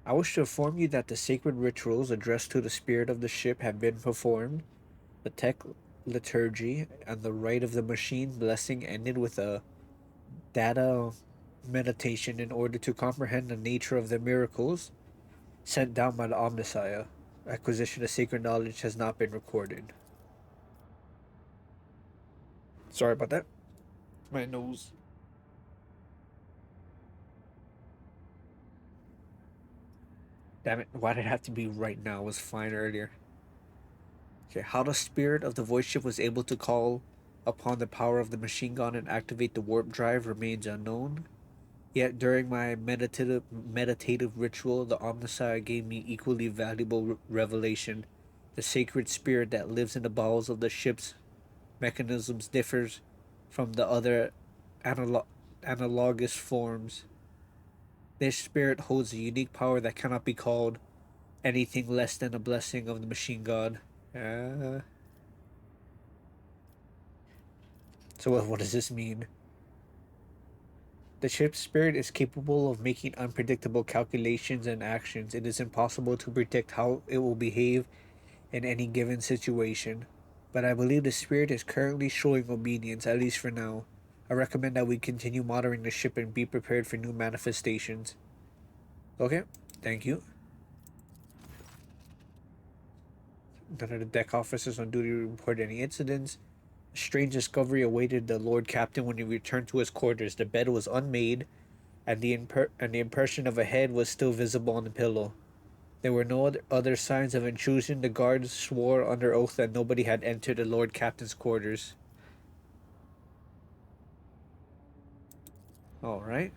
I wish to inform you that the sacred rituals addressed to the spirit of the ship have been performed. The tech liturgy and the rite of the machine blessing ended with a data meditation in order to comprehend the nature of the miracles sent down by the Omnissiah. Acquisition of sacred knowledge has not been recorded. Sorry about that. My nose. Damn it, why did it have to be right now? It was fine earlier. Okay, how the spirit of the voice ship was able to call upon the power of the machine gun and activate the warp drive remains unknown. Yet during my meditative ritual, the Omnissiah gave me equally valuable revelation. The sacred spirit that lives in the bowels of the ship's mechanisms differs from the other analo- analogous forms. This spirit holds a unique power that cannot be called anything less than a blessing of the machine god. Uh, so what does this mean? The ship's spirit is capable of making unpredictable calculations and actions. It is impossible to predict how it will behave in any given situation. But I believe the spirit is currently showing obedience, at least for now. I recommend that we continue monitoring the ship and be prepared for new manifestations. Okay, thank you. None of the deck officers on duty reported any incidents. A strange discovery awaited the Lord Captain when he returned to his quarters. The bed was unmade, and the impression of a head was still visible on the pillow. There were no other signs of intrusion. The guards swore under oath that nobody had entered the Lord Captain's quarters. All right.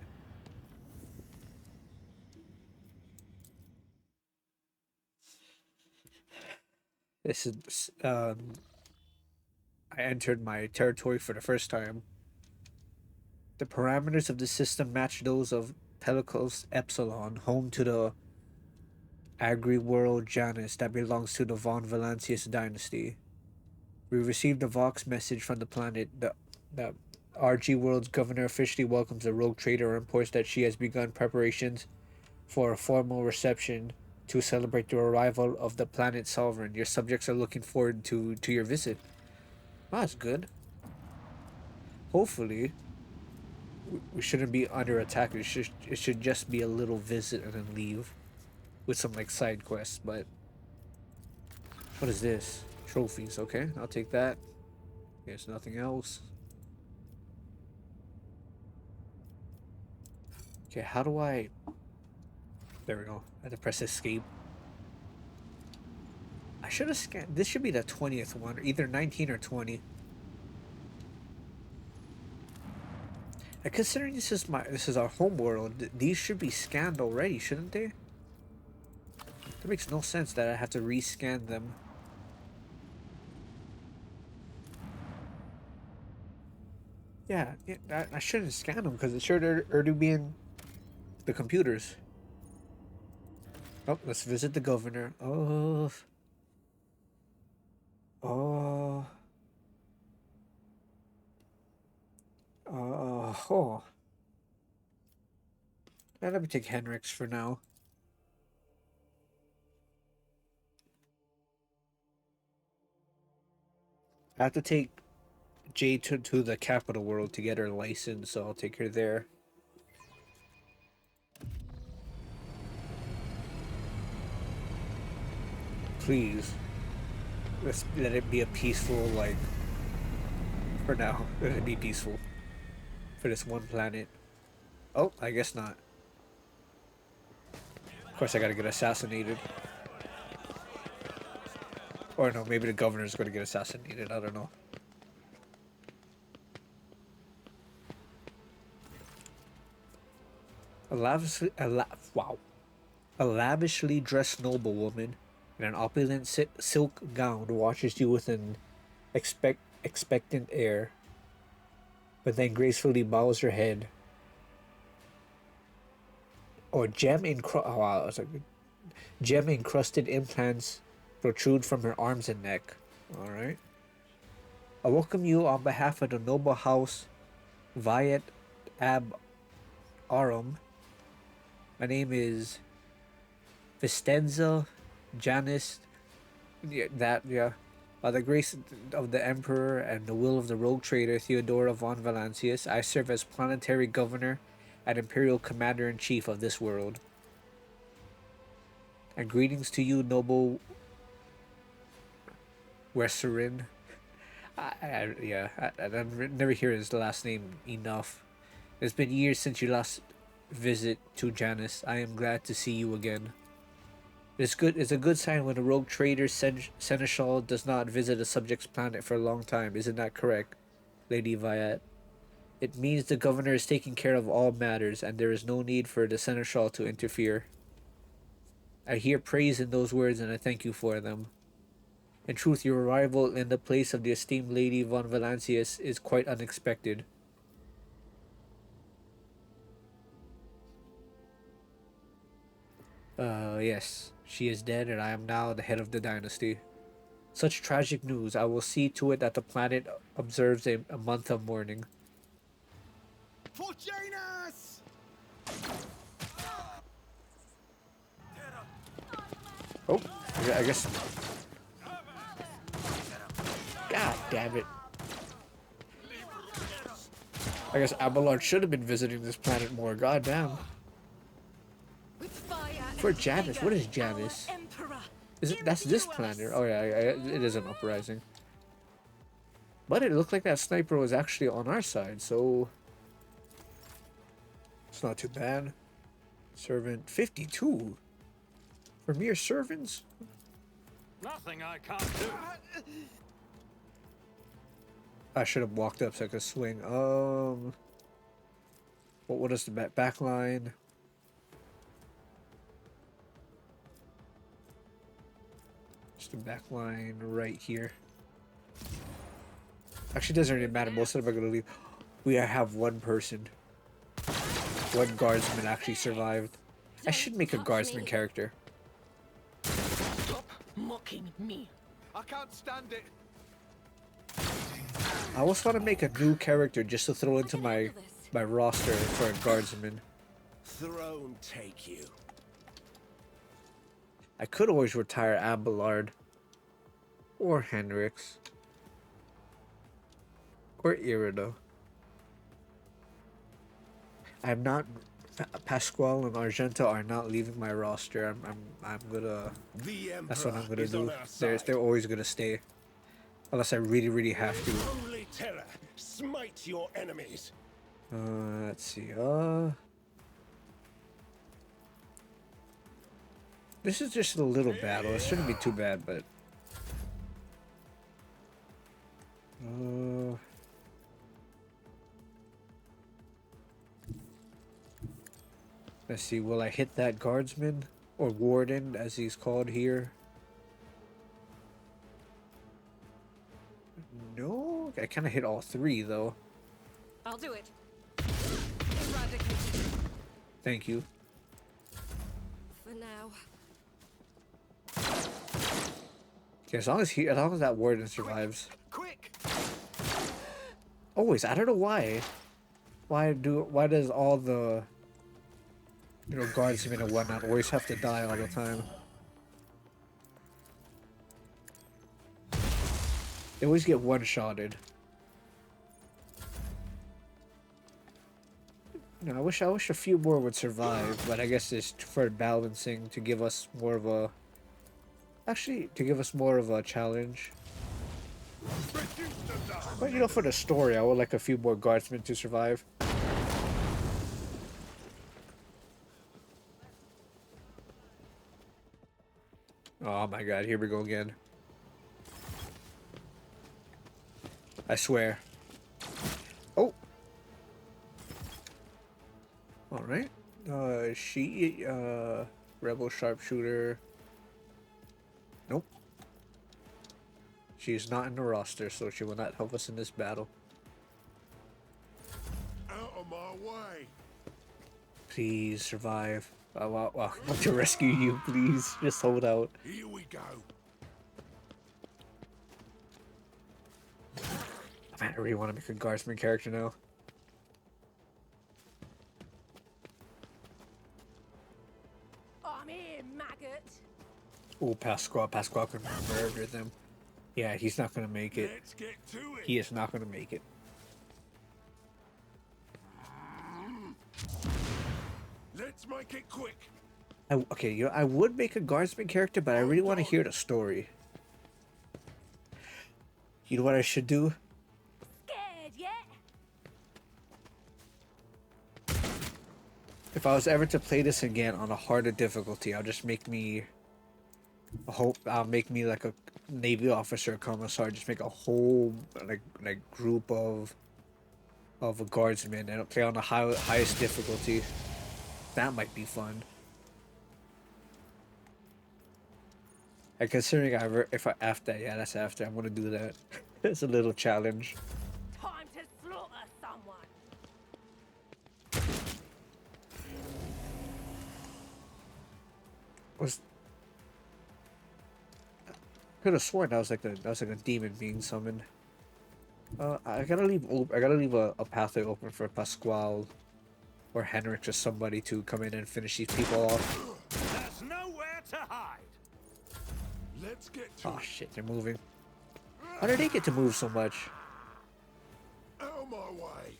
This is I entered my territory for the first time. The parameters of the system match those of Telecos Epsilon, home to the agri-world Janus that belongs to the Von Valancius dynasty. We received a Vox message from the planet. The RG World's governor officially welcomes the Rogue Trader and reports that she has begun preparations for a formal reception to celebrate the arrival of the planet's sovereign. Your subjects are looking forward to your visit. Oh, that's good. Hopefully, we shouldn't be under attack. It should just be a little visit and then leave with some like side quests. But what is this? Trophies. Okay, I'll take that. There's nothing else. Okay, how do I? There we go. I had to press escape. I should have scanned. This should be the 20th one, either 19 or 20. And considering this is our home world, these should be scanned already, shouldn't they? That makes no sense that I have to rescan them. Yeah, I shouldn't scan them because it should already be in the computers. Oh, let's visit the governor. Oh, oh. Let me take Henrik's for now. I have to take Jade to the capital world to get her license, so I'll take her there. Please, let's let it be a peaceful, like, for now. Let it be peaceful for this one planet. Oh, I guess not. Of course, I gotta get assassinated. Or no, maybe the governor's gonna get assassinated. I don't know. Wow. A lavishly dressed noblewoman in an opulent silk gown watches you with an expectant air, but then gracefully bows her head. Or oh, wow, gem encrusted implants protrude from her arms and neck. All right. I welcome you on behalf of the noble house Viet Ab Arum. My name is Vistenza, Janus, yeah, that, yeah. By the grace of the Emperor and the will of the Rogue Trader Theodora von Valancius, I serve as planetary governor and imperial commander-in-chief of this world. And greetings to you, noble Wesserin. I never hear his last name enough. It's been years since your last visit to Janus. I am glad to see you again. It's a good sign when a rogue trader seneschal does not visit a subject's planet for a long time. Isn't that correct, Lady Viat? It means the governor is taking care of all matters, and there is no need for the seneschal to interfere. I hear praise in those words, and I thank you for them. In truth, your arrival in the place of the esteemed Lady von Valancius is quite unexpected. Yes, she is dead, and I am now the head of the dynasty. Such tragic news. I will see to it that the planet observes a month of mourning. For Janus! Oh, I guess. God damn it. I guess Abelard should have been visiting this planet more. God damn. For Janus, what is Janus? Is it that's this planet? Oh yeah, it is an uprising. But it looked like that sniper was actually on our side, so it's not too bad. Servant 52 for mere servants. Nothing I can't do. I should have walked up so I could swing. What is the back line? Just the back line right here. Actually, doesn't really matter. Most of them are gonna leave. We have one person. One guardsman actually survived. I should make a guardsman character. Stop mocking me. I can't stand it. I almost want to make a new character just to throw into my roster for a guardsman. Throne take you. I could always retire Abelard. Or Hendrix. Or Irida. I'm not. Pasquale and Argenta are not leaving my roster. I'm gonna. That's what I'm gonna do. They're always gonna stay, unless I really have to. Only terror, smite your enemies. Let's see. This is just a little battle. It shouldn't be too bad, but. Let's see, will I hit that guardsman? Or warden, as he's called here? No? I kind of hit all three, though. I'll do it. Eradicate. Thank you. For now. Okay, as long as that warden survives. Quick! Always, I don't know why. Why does all the guardsmen and whatnot always have to die all the time? They always get one-shotted. I wish a few more would survive, but I guess it's for balancing to give us more of a... Actually, to give us more of a challenge. But for the story, I would like a few more guardsmen to survive. Oh my god, here we go again. I swear. Oh! Alright. Rebel sharpshooter. Nope. She is not in the roster, so she will not help us in this battle. Out of my way! Please survive. I want to rescue you, please. Just hold out. Here we go. Man, I really want to make a guardsman character now. On Come here, maggot. Oh, Pasquale. Pasquale can murder them. Yeah, he's not gonna make it. Let's get to it. He is not gonna make it. Let's make it quick. Okay, you know, I would make a guardsman character, but I really want to hear the story. You know what I should do? Scared yet? If I was ever to play this again on a harder difficulty, I'll just make me I'll make me like a Navy officer, commissar. Just make a whole like group of a guardsmen and I'll play on the highest difficulty. That might be fun. And considering if I after that, yeah, that's after. I'm gonna do that. It's a little challenge. Time to slaughter someone. Could have sworn that was like a demon being summoned. I gotta leave a pathway open for Pasquale or Henrik or somebody to come in and finish these people off. There's nowhere to hide. Let's get to Oh it. shit, they're moving. How did they get to move so much? Out of my way.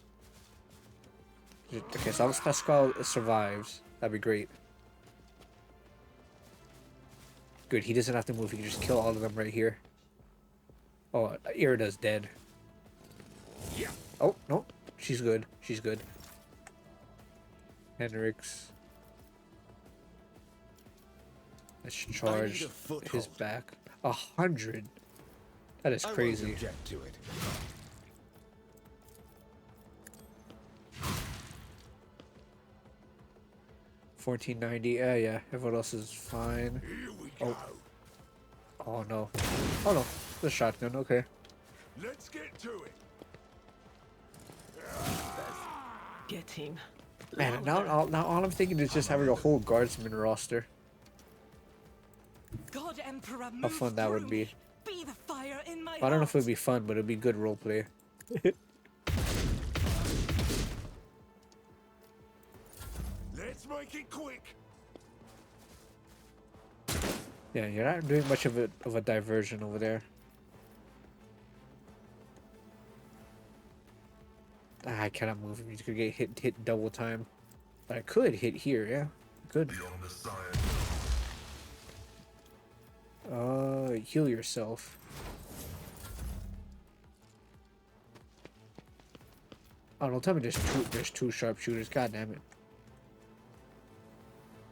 Okay, so long as Pasquale survives, that'd be great. Good, he doesn't have to move, he can just kill all of them right here. Oh, Irida's dead. Yeah. Oh, no, she's good, she's good. Henrik's. Let's charge his foothold. back. 100. That is I won't crazy. object to it. $14.90. Yeah. Everyone else is fine. Here we go. Oh no. Oh no. The shotgun. Okay. Let's get to it. Get him. Man, now all I'm thinking is just having a whole guardsman roster. God Emperor, How fun that would be. Be the fire in my I don't know if it would be fun, but it'd be good roleplay. Let's make it quick. Yeah, you're not doing much of a diversion over there. I cannot move him. He's gonna get hit double time. But I could hit here, yeah. Good. Heal yourself. Oh, don't tell me there's two sharpshooters. God damn it.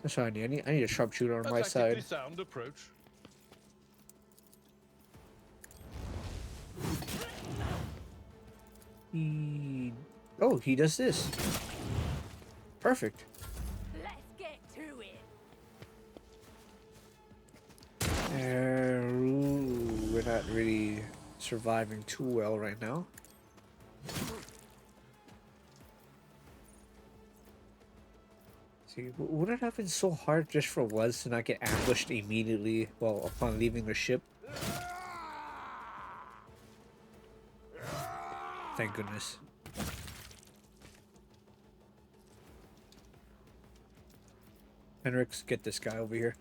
That's what I need. I need a sharpshooter on my side. Sound approach. Oh, he does this. Perfect. Let's get to it. We're not really surviving too well right now. See, would it have been so hard just for once to not get ambushed immediately, well, upon leaving the ship? Thank goodness. Henrik's, get this guy over here.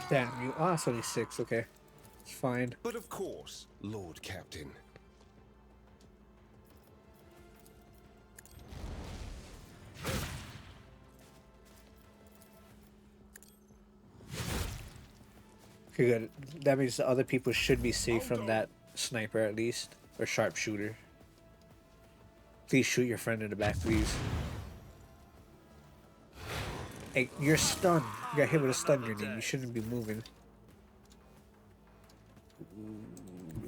Damn, you. Ah, it's only 6, okay. It's fine. But of course, Lord Captain. Okay, good. That means the other people should be safe from that sniper at least. Or sharpshooter. Please shoot your friend in the back, please. Hey, you're stunned. You got hit with a stun grenade. You shouldn't be moving.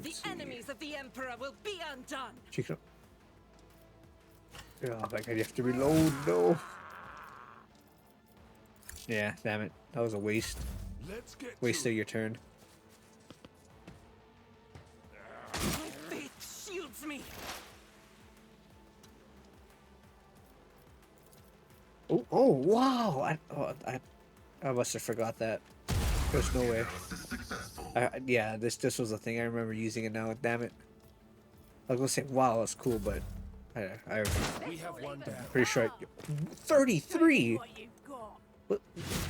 The enemies of the Emperor will be undone. Chico. Oh my god, you have to reload. No. Yeah, damn it. That was a waste. Let's get Waste to of your turn. My faith shields me. Oh, wow! I must have forgot that. There's no way. Yeah, this was a thing. I remember using it now. Damn it. I was gonna say, wow, that's cool, but We have one down. pretty sure. 33. What?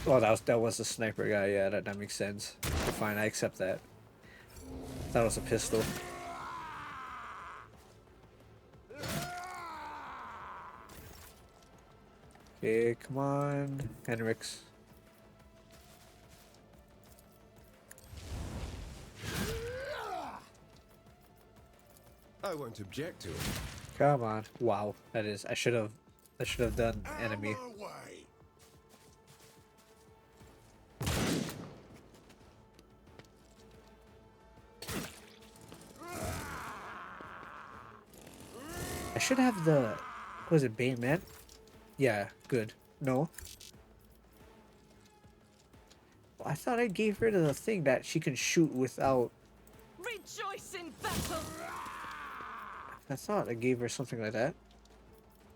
Oh, that was a sniper guy. Yeah, that makes sense. Fine, I accept that. That was a pistol. Okay, come on, Henrix. I won't object to it. Come on. Wow, that is. I should have done enemy. Out of my way. I should have the. Was it bayonet? Yeah, good. No. I thought I gave her the thing that she can shoot without. Rejoice in battle! I thought I gave her something like that.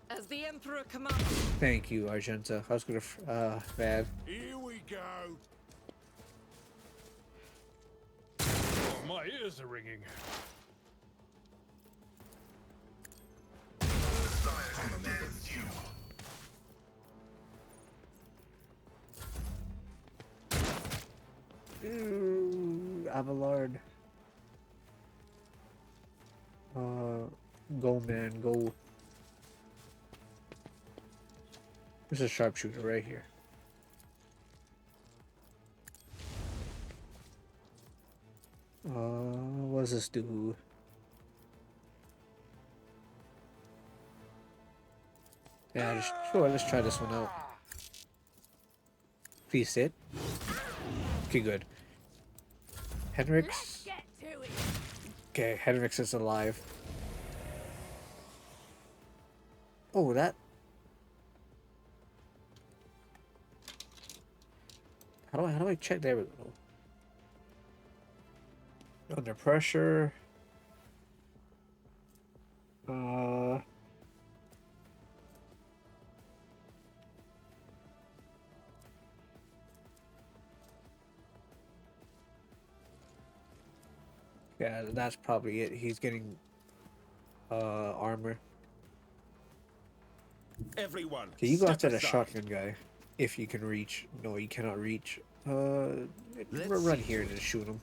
As the Emperor commands. Thank you, Argenta. I was gonna. Bad. Here we go. My ears are ringing. Ooh, Abelard. Go man, go. There's a sharpshooter right here. What does this do? Yeah, just, sure, let's try this one out. Please sit. Okay, good. Henrix. Okay, Henrix is alive. Oh, that. How do I check? There we go. Under pressure. Yeah, that's probably it. He's getting armor. Everyone. Okay, you go step after the aside. shotgun guy. If you can reach. No, you cannot reach. Let's Run see here to and it. shoot him.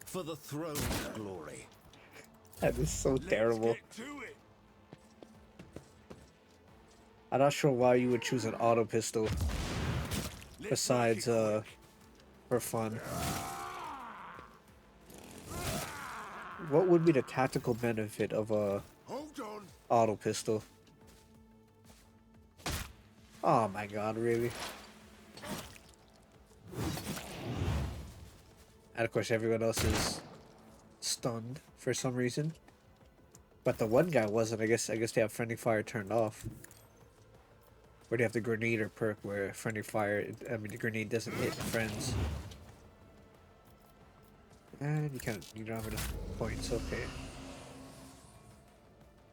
For the throne's glory. That is so terrible. Let's get to it. I'm not sure why you would choose an auto pistol Let's besides make it for fun. What would be the tactical benefit of a hold on. auto pistol? Oh my god, really? And of course everyone else is stunned for some reason. But the one guy wasn't. I guess they have friendly fire turned off. Or they have the grenadier perk where friendly fire, I mean the grenade doesn't hit friends. And you don't have enough points, okay.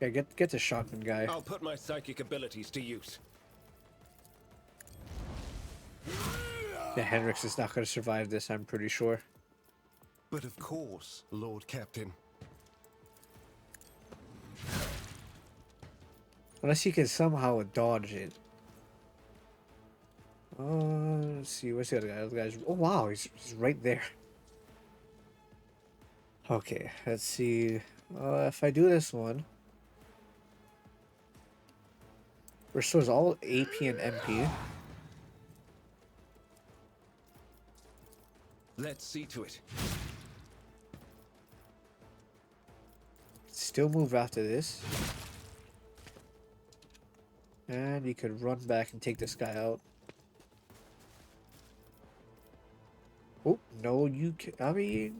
Yeah, get the shotgun guy. I'll put my psychic abilities to use. Yeah, Henrix is not gonna survive this, I'm pretty sure. But of course, Lord Captain. Unless he can somehow dodge it. Let's see, where's the other guy? The other guy's, oh wow, he's right there. Okay, let's see. If I do this one, restores all AP and MP. Let's see to it. Still move after this. And you could run back and take this guy out. Oh, no, you can, I mean,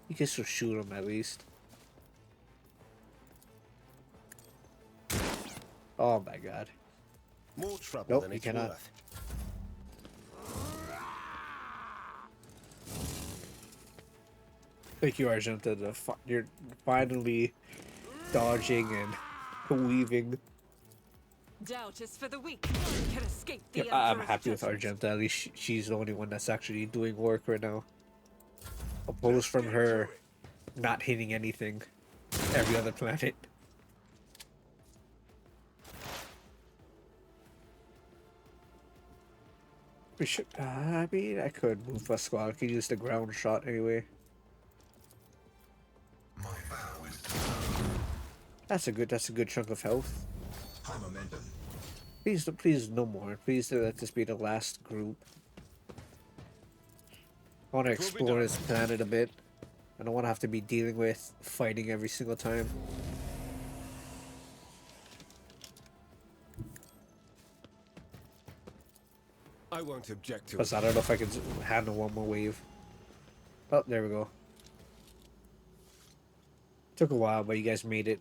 you can still shoot him at least. Oh my god. More trouble Nope, than you it's cannot. worth. Thank you, Argenta. You're finally dodging and weaving. Doubt is for the weak. None can escape the Yep, I'm Emperor's happy with judgment. Argenta. At least she's the only one that's actually doing work right now. Opposed from her not hitting anything every other planet. We should. I mean, I could move my squad. I could use the ground shot anyway. My vow is That's a good. That's a good chunk of health. high momentum. Please, please, no more. Please let this be the last group. I want to It will be explore done. this planet a bit. I don't want to have to be dealing with fighting every single time. I won't object to Plus, it. I don't know if I can handle one more wave. Oh, there we go. Took a while, but you guys made it.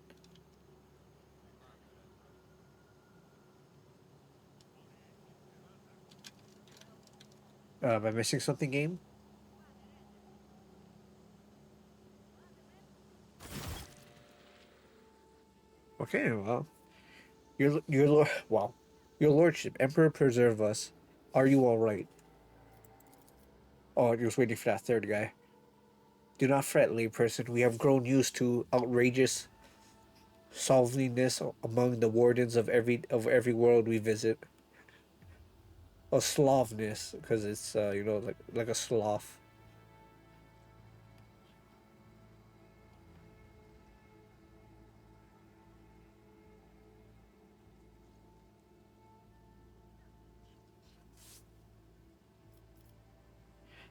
Am I missing something, game? Okay, well, wow, your lordship, Emperor preserve us. Are you all right? Oh, you're just waiting for that third guy. Do not fret, layperson. We have grown used to outrageous solvingness among the wardens of every world we visit. A Slavness, because it's like a sloth.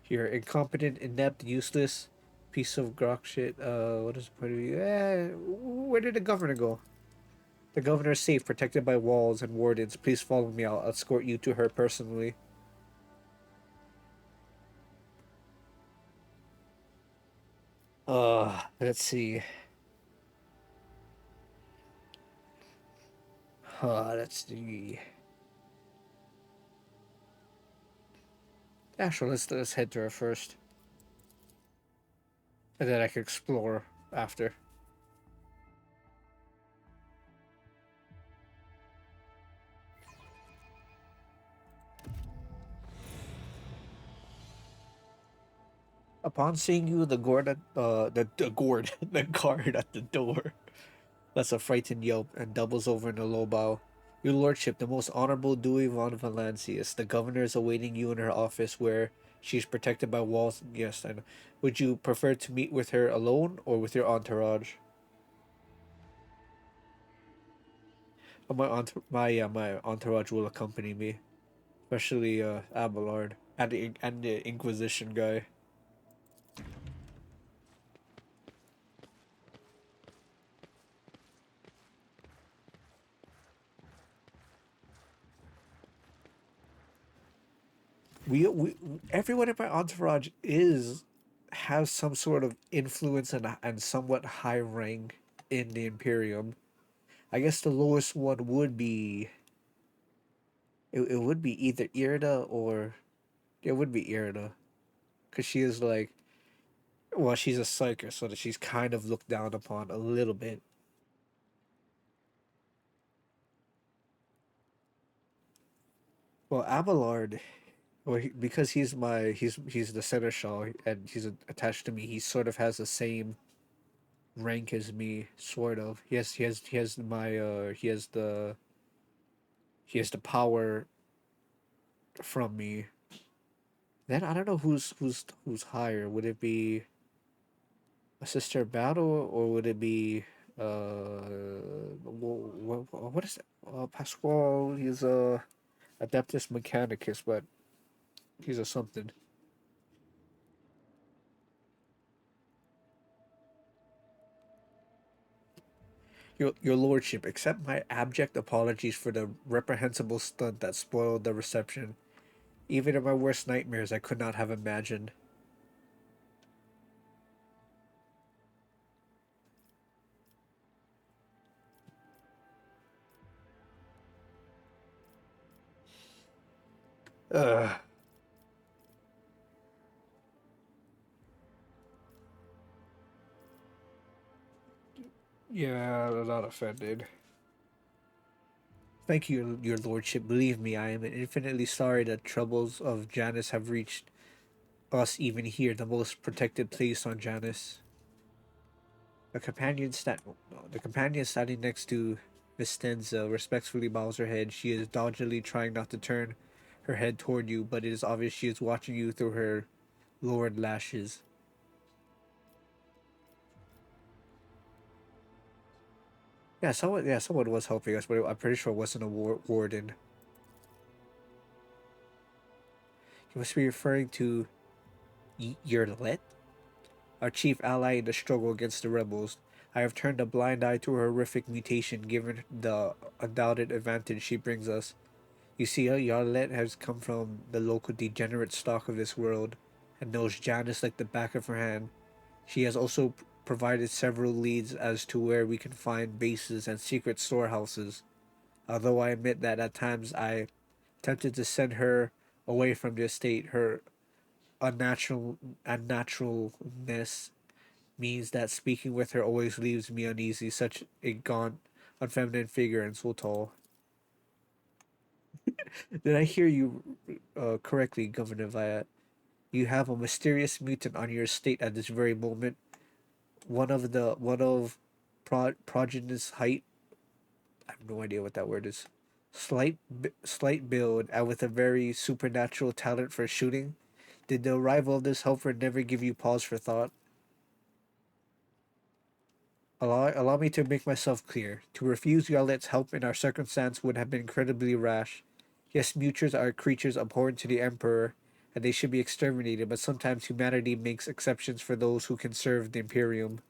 You're incompetent, inept, useless piece of grok shit. What is the point of you? Where did the governor go? The governor is safe, protected by walls and wardens. Please follow me. I'll escort you to her personally. Let's see. Let's see. Actually, let's head to her first, and then I can explore after. Upon seeing you, the guard at the guard the guard at the door lets a frightened yelp and doubles over in a low bow. Your lordship, the most honorable Dewey von Valancius, the governor is awaiting you in her office where she's protected by walls. Yes, I know. Would you prefer to meet with her alone or with your entourage? My entourage will accompany me, especially Abelard and the Inquisition guy. We everyone in my entourage is has some sort of influence and somewhat high rank in the Imperium. I guess the lowest one would be it would be either Irida or it would be Irida, because she is like, well, she's a psyker, so that she's kind of looked down upon a little bit. Well, Abelard, well, because he's the seneschal and he's attached to me, he sort of has the same rank as me, sort of. He has the power from me. Then I don't know who's higher. Would it be a sister battle or would it be what is it? Pasquale? He's a Adeptus Mechanicus, but he's a something. Your lordship, accept my abject apologies for the reprehensible stunt that spoiled the reception. Even in my worst nightmares, I could not have imagined. Ugh. Yeah, I'm not offended. Thank you, your lordship. Believe me, I am infinitely sorry that troubles of Janus have reached us even here, the most protected place on Janus. The the companion standing next to Vistenza respectfully bows her head. She is doggedly trying not to turn her head toward you, but it is obvious she is watching you through her lowered lashes. Someone was helping us, but I'm pretty sure it wasn't a warden. You must be referring to Yerlet, our chief ally in the struggle against the rebels. I have turned a blind eye to her horrific mutation, given the undoubted advantage she brings us. You see, Yarlet has come from the local degenerate stock of this world, and knows Janus like the back of her hand. She has also provided several leads as to where we can find bases and secret storehouses. Although I admit that at times I tempted to send her away from the estate, her unnaturalness means that speaking with her always leaves me uneasy. Such a gaunt, unfeminine figure and so tall. Did I hear you correctly, Governor Viat? You have a mysterious mutant on your estate at this very moment. Progenitus height. I have no idea what that word is. Slight build, and with a very supernatural talent for shooting. Did the arrival of this helper never give you pause for thought? Allow me to make myself clear. To refuse Yarlet's help in our circumstance would have been incredibly rash. Yes, mutants are creatures abhorrent to the Emperor, and they should be exterminated, but sometimes humanity makes exceptions for those who can serve the Imperium.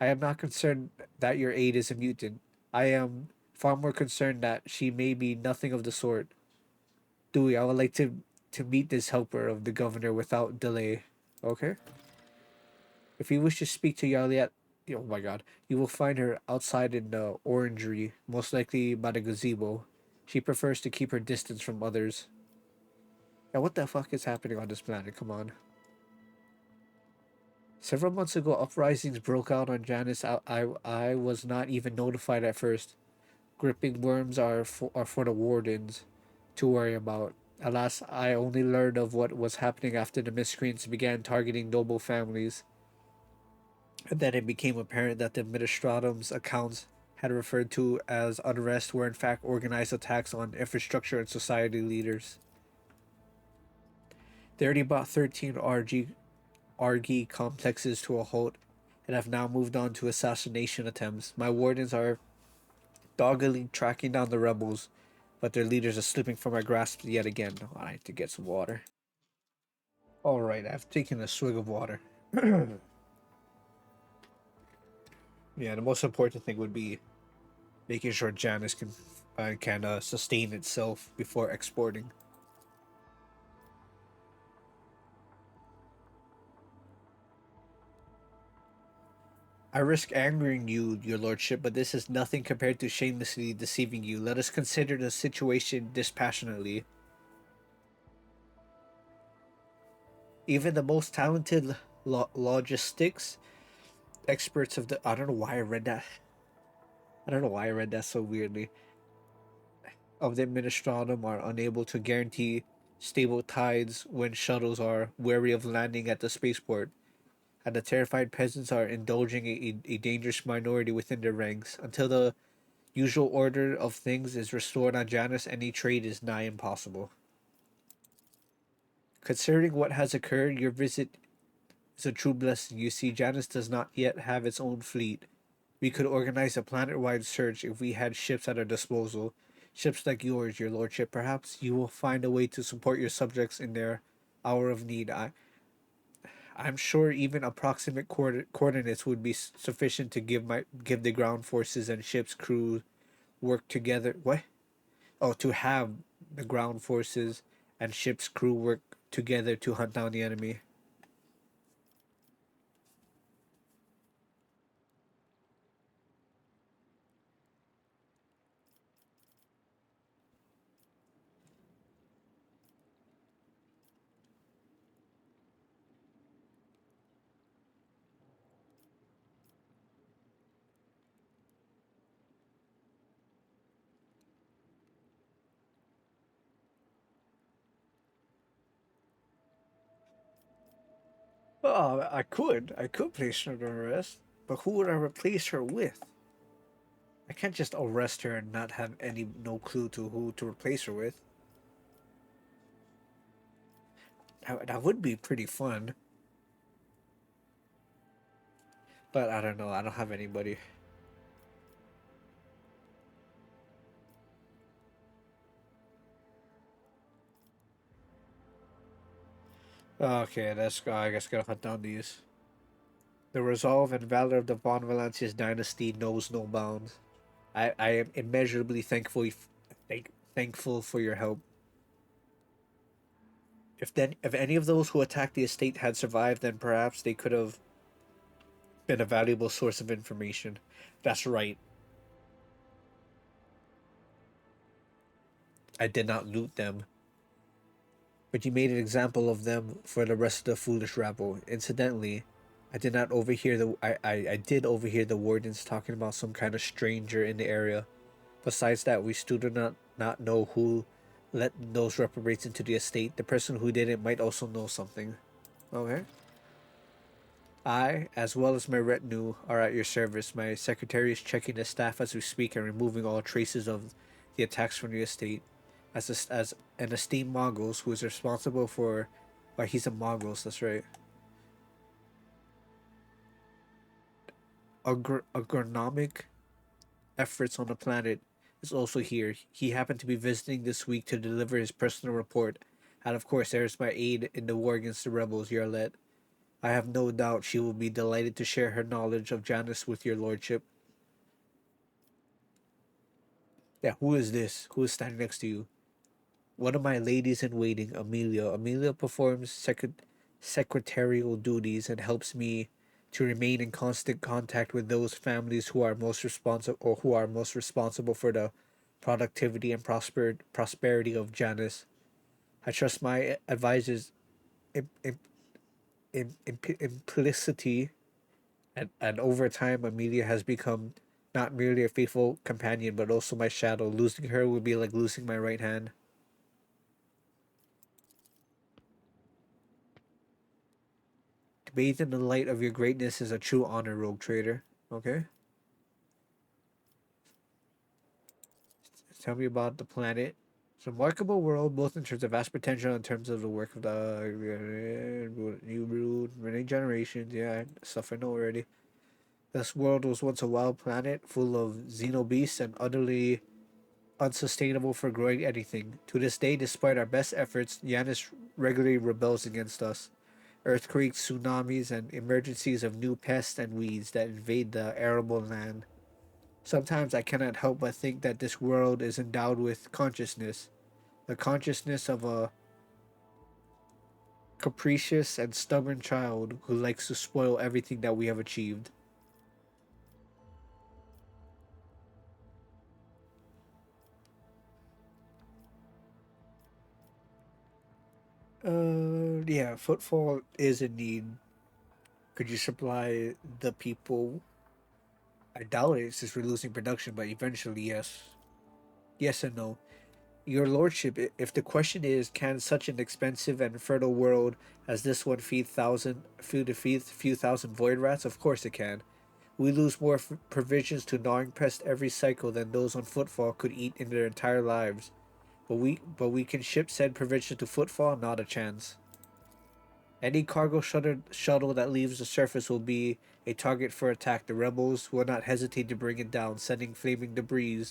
I am not concerned that your aide is a mutant. I am far more concerned that she may be nothing of the sort. Dewey, I would like to meet this helper of the governor without delay. Okay? If you wish to speak to Yarliat, oh my god, you will find her outside in the orangery, most likely by the gazebo. She prefers to keep her distance from others. Now, what the fuck is happening on this planet? Come on. Several months ago, uprisings broke out on Janus. I was not even notified at first. Gripping worms are for the wardens to worry about. Alas, I only learned of what was happening after the miscreants began targeting noble families. And then it became apparent that the Administratum's accounts had referred to as unrest were in fact organized attacks on infrastructure and society leaders. They already brought 13 RG complexes to a halt and have now moved on to assassination attempts. My wardens are doggedly tracking down the rebels, but their leaders are slipping from our grasp yet again. Oh, I need to get some water. Alright, I've taken a swig of water. Yeah, the most important thing would be making sure Janus can sustain itself before exporting. I risk angering you, your lordship, but this is nothing compared to shamelessly deceiving you. Let us consider the situation dispassionately. Even the most talented logistics experts of the... I don't know why I read that. I don't know why I read that so weirdly. Of the Administratum are unable to guarantee stable tides when shuttles are wary of landing at the spaceport, and the terrified peasants are indulging a dangerous minority within their ranks. Until the usual order of things is restored on Janus, any trade is nigh impossible. Considering what has occurred, your visit is a true blessing. You see, Janus does not yet have its own fleet. We could organize a planet-wide search if we had ships at our disposal. Ships like yours, your lordship. Perhaps you will find a way to support your subjects in their hour of need. I'm sure even approximate coordinates would be sufficient to give the ground forces and ship's crew work together. What? Oh, to have the ground forces and ship's crew work together to hunt down the enemy. Oh, I could place her under arrest, but who would I replace her with? I can't just arrest her and not have no clue to who to replace her with. That would be pretty fun. But I don't know. I don't have anybody. Okay, let's go. I guess gotta hunt down these. The resolve and valor of the Von Valancius dynasty knows no bounds. I am immeasurably thankful for your help. If any of those who attacked the estate had survived, then perhaps they could have been a valuable source of information. That's right. I did not loot them, but you made an example of them for the rest of the foolish rabble. Incidentally, I did not overhear the I did overhear the wardens talking about some kind of stranger in the area. Besides that, we still do not know who let those reprobates into the estate. The person who did it might also know something. Okay. I, as well as my retinue, are at your service. My secretary is checking the staff as we speak and removing all traces of the attacks from the estate. As an esteemed Mongols who is responsible for... Well, he's a Mongols, that's right. Agronomic efforts on the planet is also here. He happened to be visiting this week to deliver his personal report. And of course, there is my aide in the war against the rebels, Yarlet. I have no doubt she will be delighted to share her knowledge of Janus with your lordship. Yeah, who is this? Who is standing next to you? One of my ladies in waiting, Amelia. Amelia performs secretarial duties and helps me to remain in constant contact with those families who are most responsible for the productivity and prosperity of Janus. I trust my advisor's implicity, and over time, Amelia has become not merely a faithful companion, but also my shadow. Losing her would be like losing my right hand. To bathe in the light of your greatness is a true honor, Rogue Trader. Okay? Tell me about the planet. It's a remarkable world, both in terms of vast potential and in terms of the work of the new brood, many generations. Yeah, stuff I know already. This world was once a wild planet full of xenobeasts and utterly unsustainable for growing anything. To this day, despite our best efforts, Janus regularly rebels against us. Earthquakes, tsunamis, and emergencies of new pests and weeds that invade the arable land. Sometimes I cannot help but think that this world is endowed with consciousness, the consciousness of a capricious and stubborn child who likes to spoil everything that we have achieved. Yeah, Footfall is in need. Could you supply the people? I doubt it since we're losing production, but eventually, yes. Yes and no. Your lordship, if the question is, can such an expensive and fertile world as this one feed a few thousand void rats? Of course it can. We lose more provisions to gnawing pest every cycle than those on Footfall could eat in their entire lives. But we can ship said provisions to Footfall, not a chance. Any cargo shuttle that leaves the surface will be a target for attack. The rebels will not hesitate to bring it down, sending flaming debris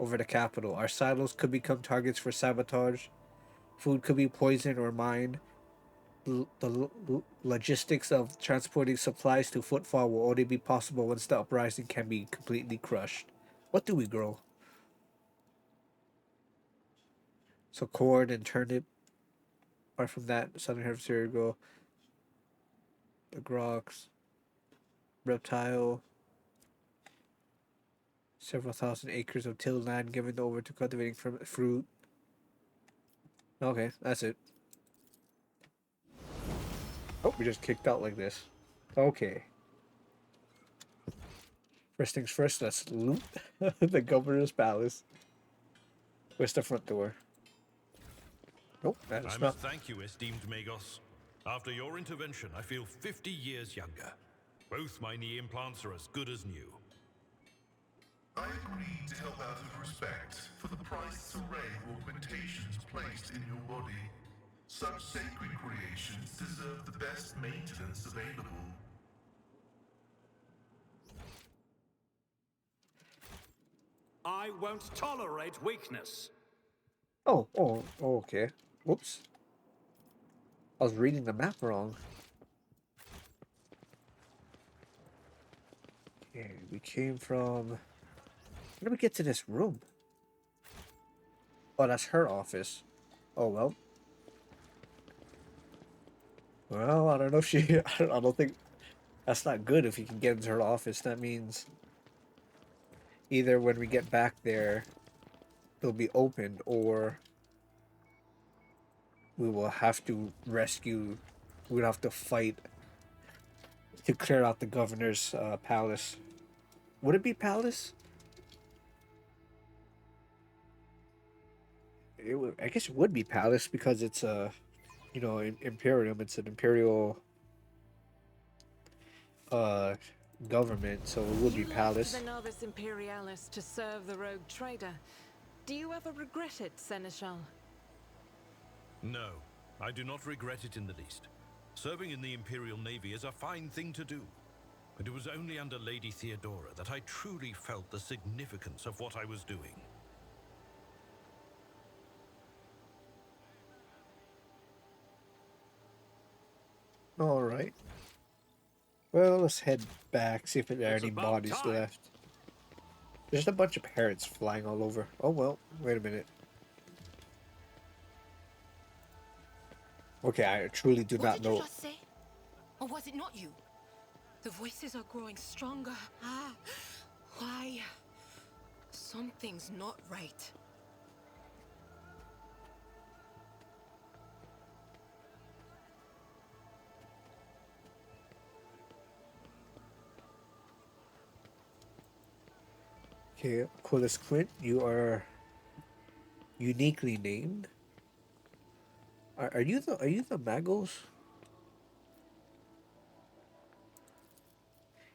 over the capital. Our silos could become targets for sabotage. Food could be poisoned or mined. The logistics of transporting supplies to Footfall will only be possible once the uprising can be completely crushed. What do we grow? So corn and turnip. Apart from that, Southern Hemisphere grow the groks, reptile, several thousand acres of tilled land given over to cultivating fruit. Okay, that's it. Oh, we just kicked out like this. Okay. First things first, let's loot the governor's palace. Where's the front door? Nope, that I is not. must thank you, esteemed Magos. After your intervention, I feel 50 years younger. Both my knee implants are as good as new. I agreed to help out of respect for the price array of augmentations placed in your body. Such sacred creations deserve the best maintenance available. I won't tolerate weakness. Oh, okay. Whoops. I was reading the map wrong. Okay, we came from... How did we get to this room? Oh, that's her office. Oh, well. Well, I don't know if she... I don't think... That's not good if you can get into her office. That means... Either when we get back there, it'll be opened, or... We will have to rescue... We'd have to fight to clear out the governor's palace. Would it be palace? I guess it would be palace because it's a, you know, Imperium. It's an imperial uh government, so it would be You left palace. the Novus Imperialis to serve the Rogue Trader. Do you ever regret it, Seneschal? No, I do not regret it in the least. Serving in the Imperial Navy is a fine thing to do. But it was only under Lady Theodora that I truly felt the significance of what I was doing. All right. Well, let's head back, see if there are It's any about bodies time. left. There's a bunch of parrots flying all over. Oh well, wait a minute. Okay, I truly do What not did you know. just say? Or was it not you? The voices are growing stronger. Why? Something's not right. Okay, Aquilus Quint, you are uniquely named. Are you the Magos?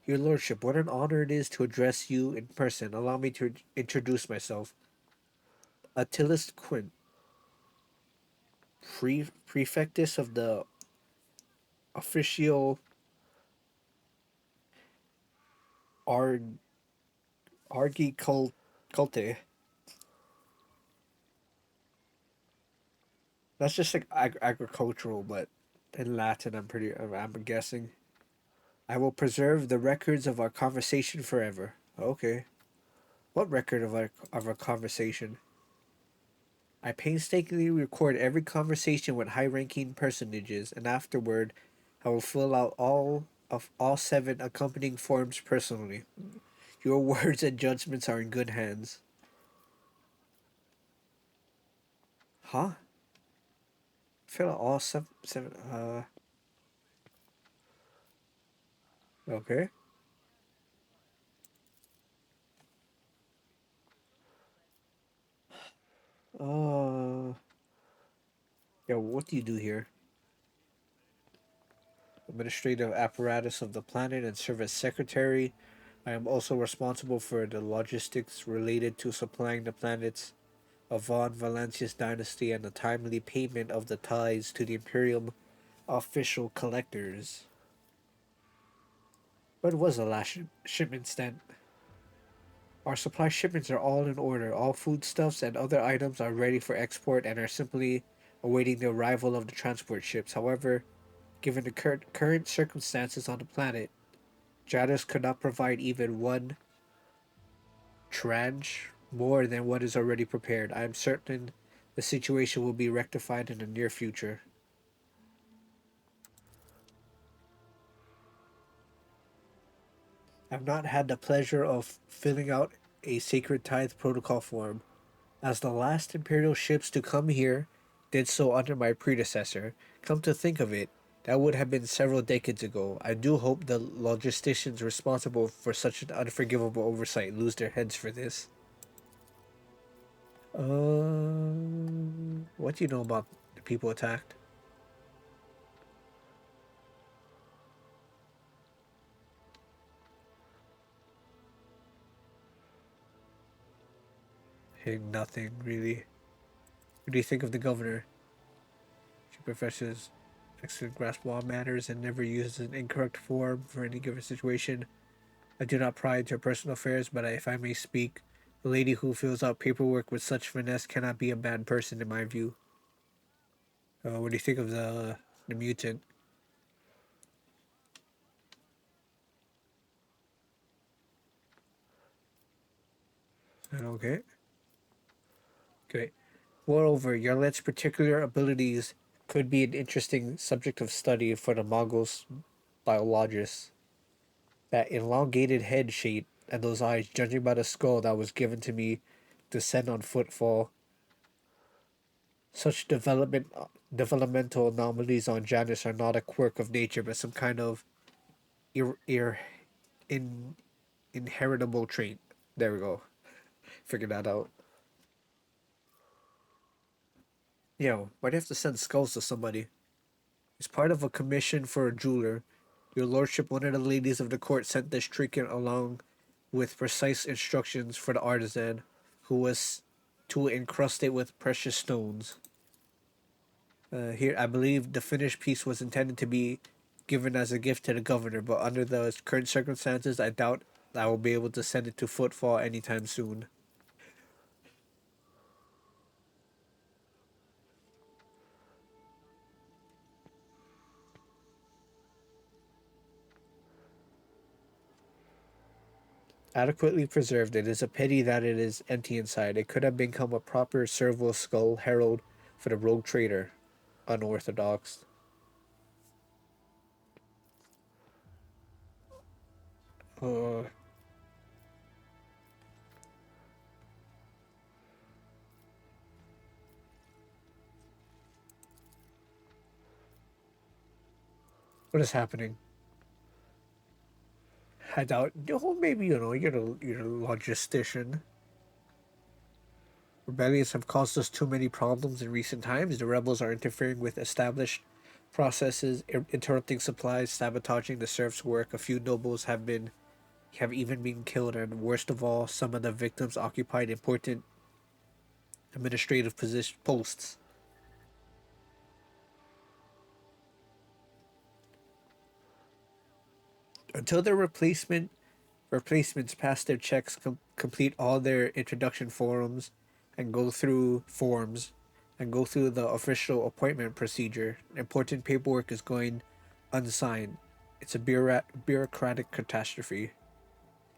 Your Lordship, what an honor it is to address you in person. Allow me to introduce myself. Attilus Quint, Prefectus of the Officio Ar- Culte. That's just like agricultural, but in Latin, I'm guessing. I will preserve the records of our conversation forever. Okay. What record of our conversation? I painstakingly record every conversation with high-ranking personages, and afterward, I will fill out all 7 accompanying forms personally. Your words and judgments are in good hands. Huh? Fill out all seven. Okay. Uh. Yeah. What do you do here? Administrative apparatus of the planet and serve as secretary. I am also responsible for the logistics related to supplying the planets of Von Valancius dynasty and the timely payment of the tithes to the Imperium official collectors. When was the last shipment sent? Our supply shipments are all in order. All foodstuffs and other items are ready for export and are simply awaiting the arrival of the transport ships. However, given the current circumstances on the planet, Janus could not provide even one tranche more than what is already prepared. I am certain the situation will be rectified in the near future. I've not had the pleasure of filling out a sacred tithe protocol form, as the last Imperial ships to come here did so under my predecessor. Come to think of it, that would have been several decades ago. I do hope the logisticians responsible for such an unforgivable oversight lose their heads for this. What do you know about the people attacked? Hey, nothing really. What do you think of the governor? She professes excellent grasp of all matters and never uses an incorrect form for any given situation. I do not pry into her personal affairs, but if I may speak, a lady who fills out paperwork with such finesse cannot be a bad person in my view. What do you think of the mutant? Okay. Great. Moreover, Yarlet's particular abilities could be an interesting subject of study for the Mongols biologists. That elongated head shape and those eyes, judging by the skull that was given to me, descend on footfall. Such developmental anomalies on Janus are not a quirk of nature, but some kind of ir- ir- in inheritable trait. There we go. Figured that out. Yo, why do you have to send skulls to somebody? As part of a commission for a jeweler, your lordship, one of the ladies of the court, sent this trinket along with precise instructions for the artisan, who was to encrust it with precious stones. Here, I believe the finished piece was intended to be given as a gift to the governor, but under the current circumstances, I doubt I will be able to send it to Footfall anytime soon. Adequately preserved, it is a pity that it is empty inside. It could have become a proper servo skull herald for the rogue trader. Unorthodox. Uh, what is happening? I doubt. Oh, maybe you're a logistician. Rebellions have caused us too many problems in recent times. The rebels are interfering with established processes, interrupting supplies, sabotaging the serfs' work. A few nobles have even been killed, and worst of all, some of the victims occupied important administrative posts. Until their replacements pass their checks, complete all their introduction forms, and go through the official appointment procedure. Important paperwork is going unsigned. It's a bureaucratic catastrophe.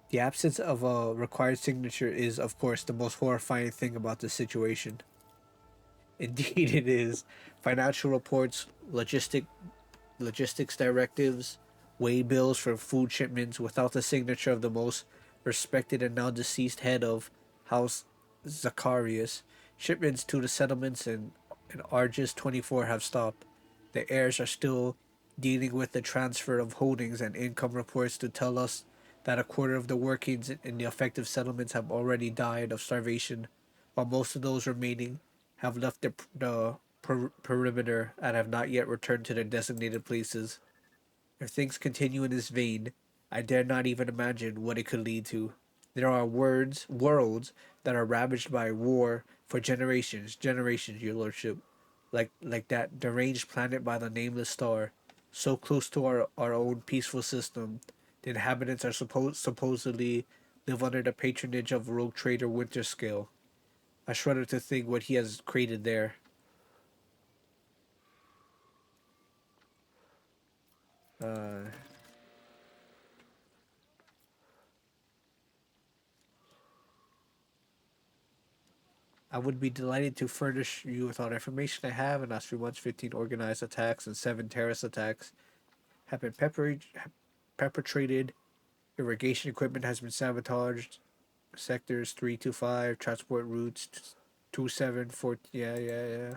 The absence of a required signature is, of course, the most horrifying thing about this situation. Indeed, it is. Financial reports, logistics directives, way bills for food shipments without the signature of the most respected and now deceased head of House Zacharias. Shipments to the settlements in Argus 24 have stopped. The heirs are still dealing with the transfer of holdings and income reports to tell us that a quarter of the workings in the affected settlements have already died of starvation, while most of those remaining have left the perimeter and have not yet returned to their designated places. If things continue in this vein, I dare not even imagine what it could lead to. There are worlds that are ravaged by war for generations, your lordship. Like that deranged planet by the nameless star, so close to our own peaceful system. The inhabitants are supposedly live under the patronage of rogue trader Winterscale. I shudder to think what he has created there. Uh, I would be delighted to furnish you with all the information I have. In the last few months, 15 organized attacks and 7 terrorist attacks have been perpetrated. Irrigation equipment has been sabotaged. Sectors 325, transport routes 274. Yeah, yeah, yeah.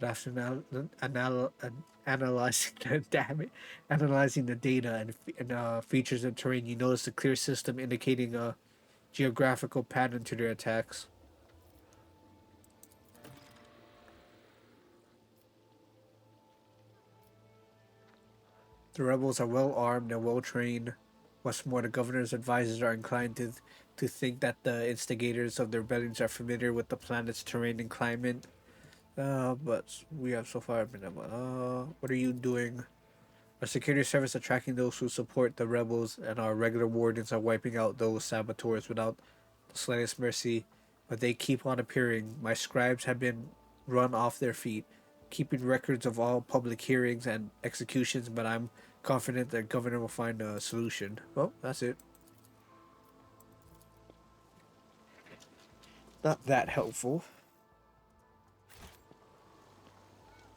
After analyzing the analyzing the data and features of terrain, you notice a clear system indicating a geographical pattern to their attacks. The rebels are well armed and well trained. What's more, the governor's advisors are inclined to think that the instigators of the rebellions are familiar with the planet's terrain and climate. But we have so far been able. What are you doing? Our security service are tracking those who support the rebels, and our regular wardens are wiping out those saboteurs without the slightest mercy. But they keep on appearing. My scribes have been run off their feet, keeping records of all public hearings and executions, but I'm confident the governor will find a solution. Well, that's it. Not that helpful.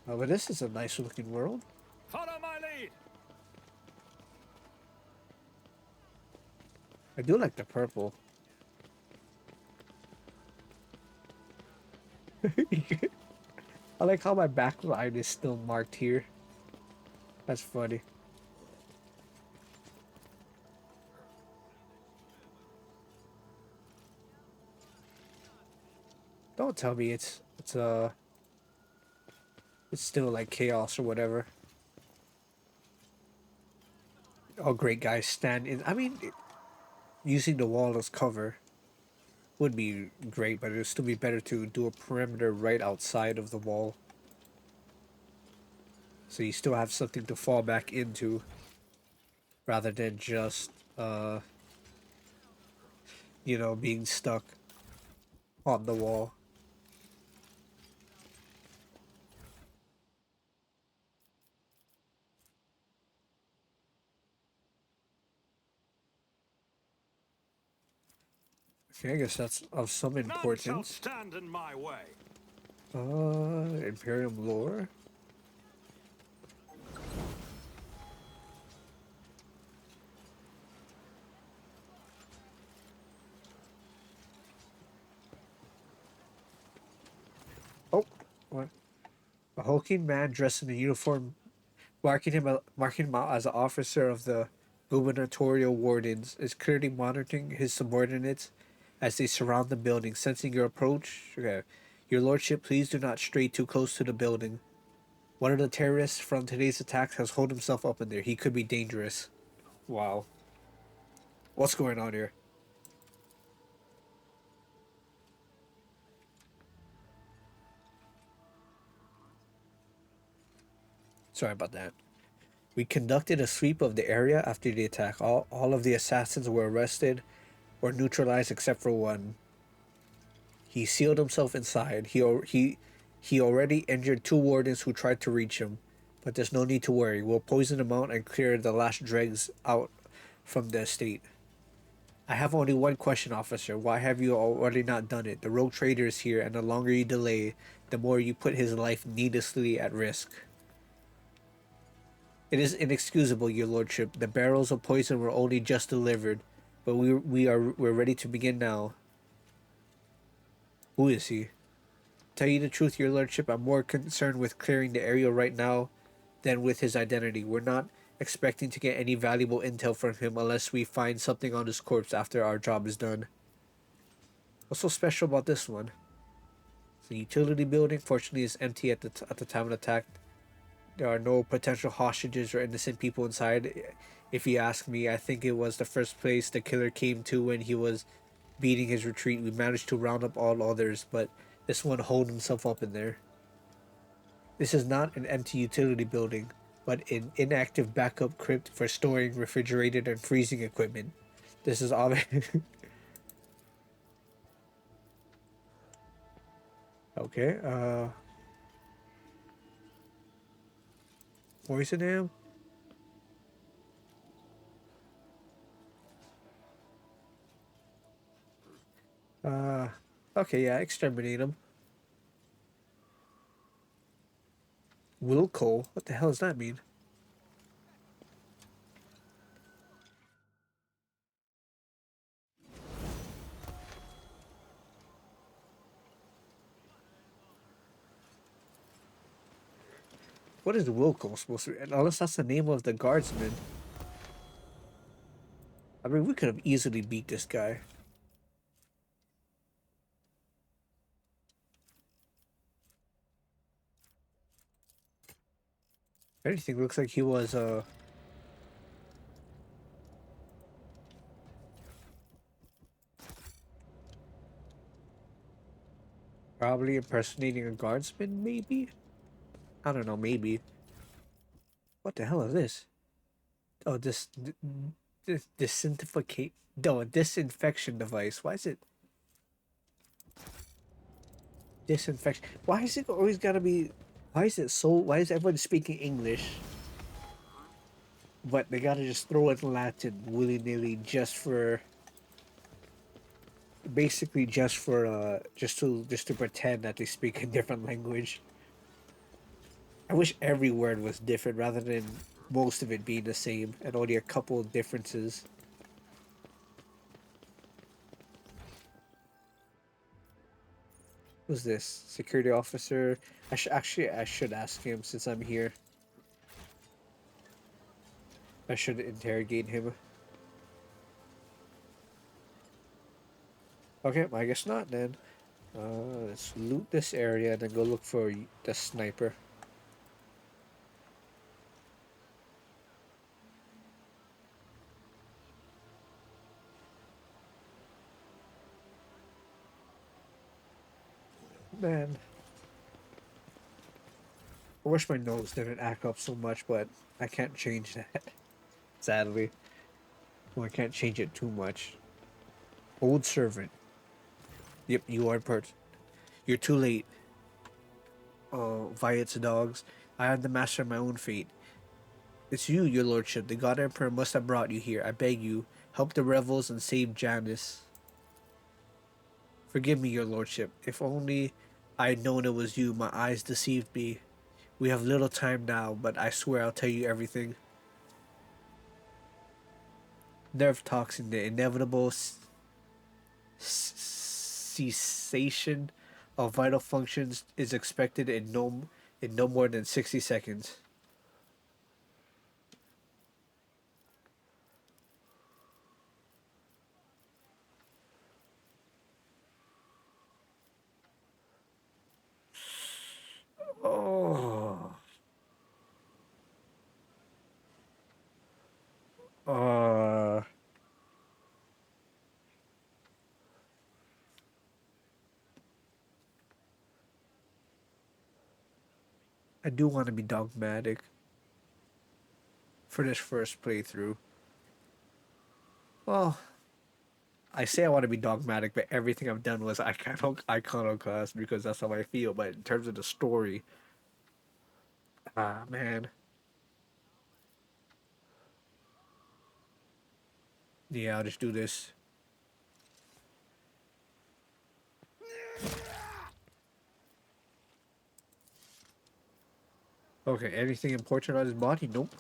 Oh, but this is a nice looking world. Follow my lead. I do like the purple. I like how my back line is still marked here. That's funny. Don't tell me it's still like chaos or whatever. Oh, great guys stand in. I mean, using the wall as cover would be great, but it would still be better to do a perimeter right outside of the wall. So you still have something to fall back into rather than just, being stuck on the wall. Okay, I guess that's of some None shall importance. stand in my way. Imperium lore. Oh, what? A hulking man dressed in a uniform, marking him out as an officer of the gubernatorial wardens, is clearly monitoring his subordinates as they surround the building. Sensing your approach, okay. Your lordship, please do not stray too close to the building. One of the terrorists from today's attacks has holed himself up in there. He could be dangerous. Wow. What's going on here? Sorry about that. We conducted a sweep of the area after the attack. All of the assassins were arrested or neutralized except for one. He sealed himself inside. He already injured two wardens who tried to reach him, but there's no need to worry. We'll poison him out and clear the last dregs out from the estate. I have only one question, officer. Why have you already not done it? The rogue trader is here, and the longer you delay, the more you put his life needlessly at risk. It is inexcusable, your lordship. The barrels of poison were only just delivered, but we're ready to begin now. Who is he? Tell you the truth, your lordship, I'm more concerned with clearing the area right now than with his identity. We're not expecting to get any valuable intel from him unless we find something on his corpse after our job is done. What's so special about this one? The utility building, fortunately, is empty at the time of the attack. There are no potential hostages or innocent people inside. If you ask me, I think it was the first place the killer came to when he was beating his retreat. We managed to round up all others, but this one holed himself up in there. This is not an empty utility building, but an inactive backup crypt for storing refrigerated and freezing equipment. This is obvious. Okay, poison him? Uh, okay, yeah, exterminate him. Wilco? What the hell does that mean? What is Wilco supposed to be? Unless that's the name of the guardsman. I mean, we could have easily beat this guy. If anything, looks like he was, Probably impersonating a guardsman, maybe? I don't know, maybe. What the hell is this? Oh, this disinfectate. No, a disinfection device. Why is it disinfection? Why is it always gotta be? Why is it so? Why is everyone speaking English? But they gotta just throw in Latin willy nilly just for, basically just to pretend that they speak a different language. I wish every word was different rather than most of it being the same and only a couple of differences. Who's this? Security officer? I should ask him since I'm here. I should interrogate him. Okay, I guess not then. Let's loot this area and then go look for the sniper. Man, I wish my nose didn't act up so much, but I can't change that. Sadly. Well, I can't change it too much. Old servant. Yep, you are part. You're too late. Viet's dogs. I am the master of my own fate. It's you, your lordship. The god emperor must have brought you here. I beg you, help the rebels and save Janus. Forgive me, your lordship. If only I had known it was you, my eyes deceived me. We have little time now, but I swear I'll tell you everything. Nerve toxin, the inevitable cessation of vital functions is expected in no more than 60 seconds. Oh. Uh. I do want to be dogmatic for this first playthrough. Well, I say I want to be dogmatic, but everything I've done was iconoclast because that's how I feel. But in terms of the story, man, yeah, I'll just do this. Okay, anything important on his body? Nope.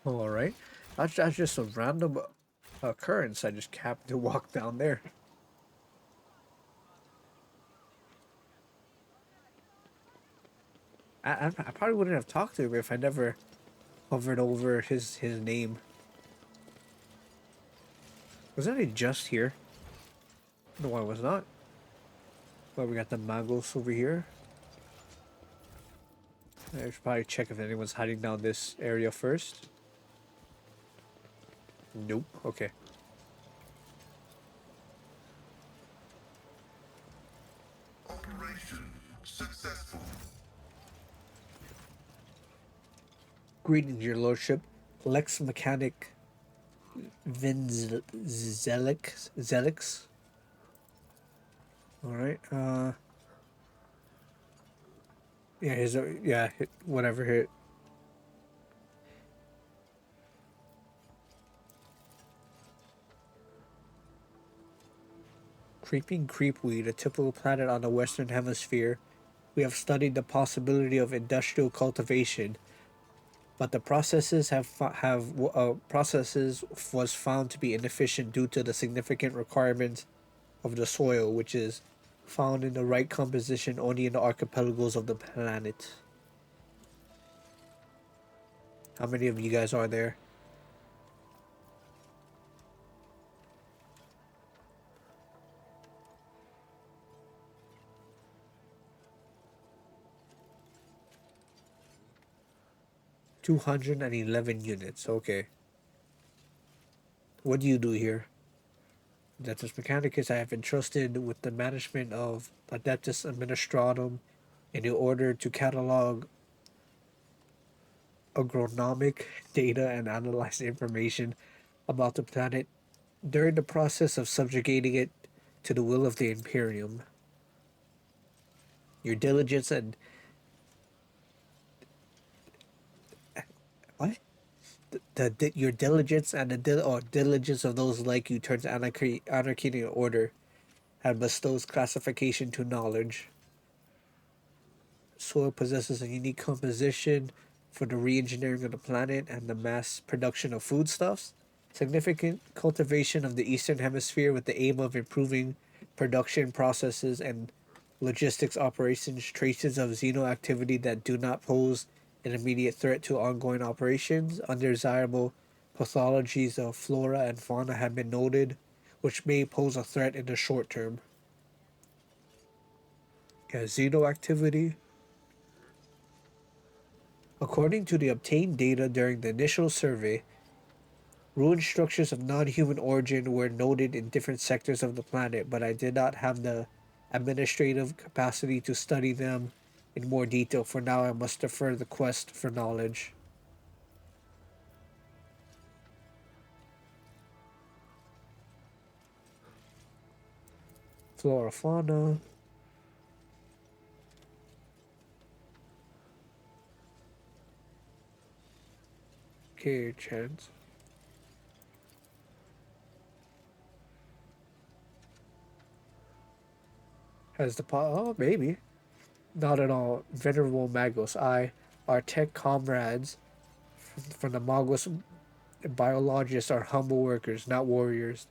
All right, that's just a random occurrence. I just happened to walk down there. I probably wouldn't have talked to him if I never hovered over his name. Wasn't he just here? No, I was not. Well, we got the Magos over here. I should probably check if anyone's hiding down this area first. Nope. Okay. Operation successful. Greetings, your lordship. Lex Mechanic Zelix. All right. Yeah. Whatever. Here. Creeping creepweed, a typical planet on the western hemisphere. We have studied the possibility of industrial cultivation, but the processes was found to be inefficient due to the significant requirements of the soil, which is found in the right composition only in the archipelagos of the planet. How many of you guys are there? $211 units. Okay. What do you do here? Adeptus Mechanicus, I have entrusted with the management of Adeptus Administratum in order to catalog agronomic data and analyze information about the planet during the process of subjugating it to the will of the Imperium. Your diligence and what? Your diligence and diligence of those like you turns anarchy into order and bestows classification to knowledge. Soil possesses a unique composition for the re-engineering of the planet and the mass production of foodstuffs. Significant cultivation of the Eastern Hemisphere with the aim of improving production processes and logistics operations. Traces of xenoactivity that do not pose an immediate threat to ongoing operations. Undesirable pathologies of flora and fauna have been noted, which may pose a threat in the short term. Yeah, xenoactivity. According to the obtained data during the initial survey, ruined structures of non-human origin were noted in different sectors of the planet, but I did not have the administrative capacity to study them in more detail. For now, I must defer the quest for knowledge. Flora, fauna. Okay, chance. Has the oh, maybe. Not at all. Venerable Magos, our tech comrades from the Magos biologists are humble workers, not warriors.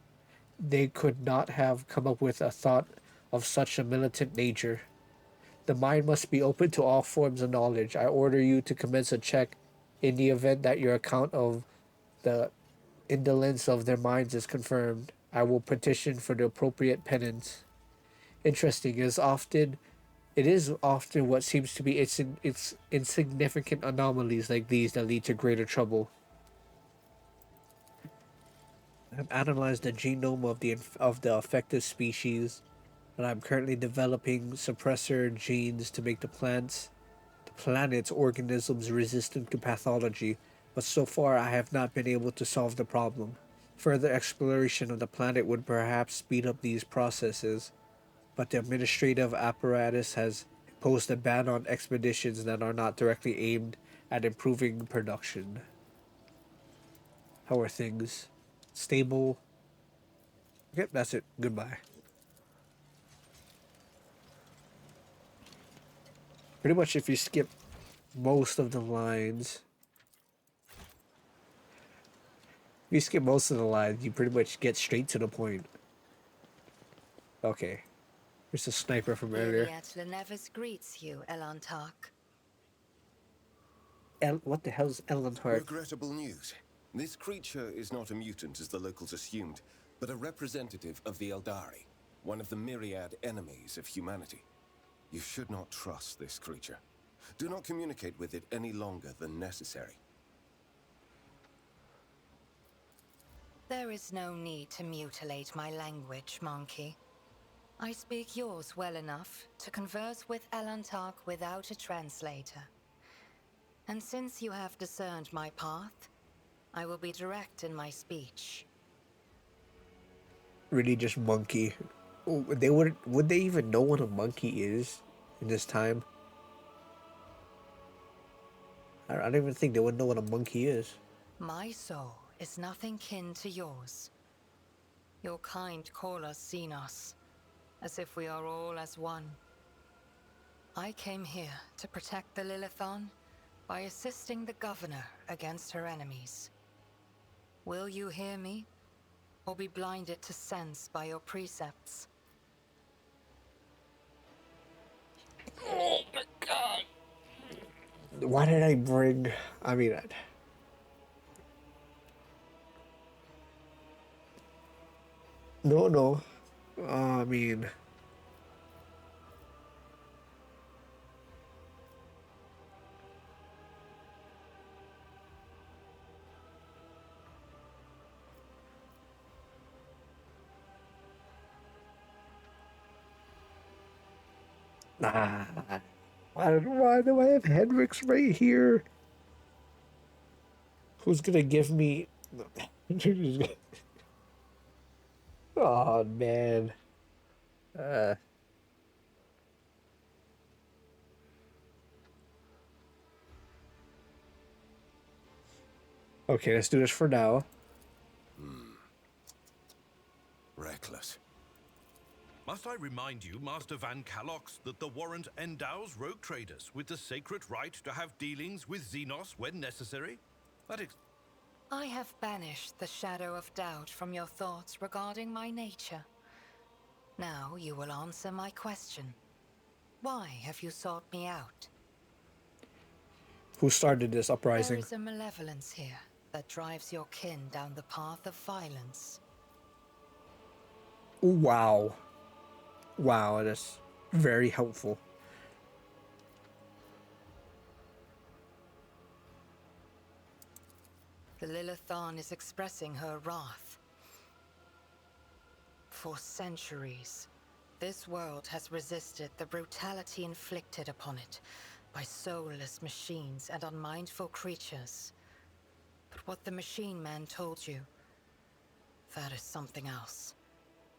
They could not have come up with a thought of such a militant nature. The mind must be open to all forms of knowledge. I order you to commence a check in the event that your account of the indolence of their minds is confirmed. I will petition for the appropriate penance. Interesting it is often what seems to be it's insignificant anomalies like these that lead to greater trouble. I've analyzed the genome of the affected species, and I'm currently developing suppressor genes to make the planet's organisms resistant to pathology. But so far, I have not been able to solve the problem. Further exploration of the planet would perhaps speed up these processes, but the administrative apparatus has imposed a ban on expeditions that are not directly aimed at improving production. How are things? Stable? Yep, that's it. Goodbye. Pretty much if you skip most of the lines, if you skip most of the lines, you pretty much get straight to the point. Okay. There's a sniper from earlier. Nevis greets you, Elantark. What the hell's Ellen Hart? Regrettable news. This creature is not a mutant as the locals assumed, but a representative of the Eldari, one of the myriad enemies of humanity. You should not trust this creature. Do not communicate with it any longer than necessary. There is no need to mutilate my language, monkey. I speak yours well enough to converse with Elantark without a translator. And since you have discerned my path, I will be direct in my speech. Really just monkey. Would they even know what a monkey is in this time? I don't even think they would know what a monkey is. My soul is nothing kin to yours. Your kind call us Xenos, as if we are all as one. I came here to protect the Lilithon by assisting the governor against her enemies. Will you hear me, or be blinded to sense by your precepts? Oh my god. Why did I bring... I mean... No. I mean... Ah, why do I have Hendrix right here? Who's gonna give me? Oh man. Uh, okay, let's do this for now. Reckless. Must I remind you, Master Van Calox, that the warrant endows rogue traders with the sacred right to have dealings with Xenos when necessary? I have banished the shadow of doubt from your thoughts regarding my nature. Now you will answer my question. Why have you sought me out? Who started this There uprising? is a malevolence here that drives your kin down the path of violence. Wow. Wow, that's very helpful. The Lilithan is expressing her wrath. For centuries, this world has resisted the brutality inflicted upon it by soulless machines and unmindful creatures. But what the machine man told you, that is something else.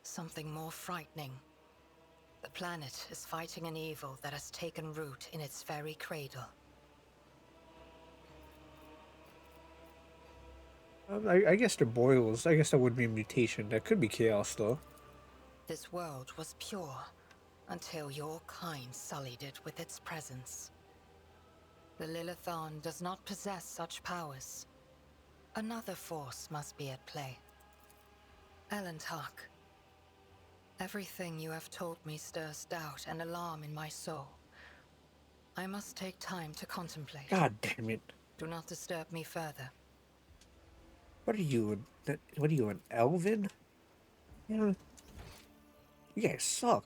Something more frightening. The planet is fighting an evil that has taken root in its very cradle. I guess they're boils. I guess that would be a mutation. That could be chaos, though. This world was pure until your kind sullied it with its presence. The Lilithan does not possess such powers. Another force must be at play. Elentark. Everything you have told me stirs doubt and alarm in my soul. I must take time to contemplate. God damn it. Do not disturb me further. What are you? What are you, an elven? Yeah. You guys suck.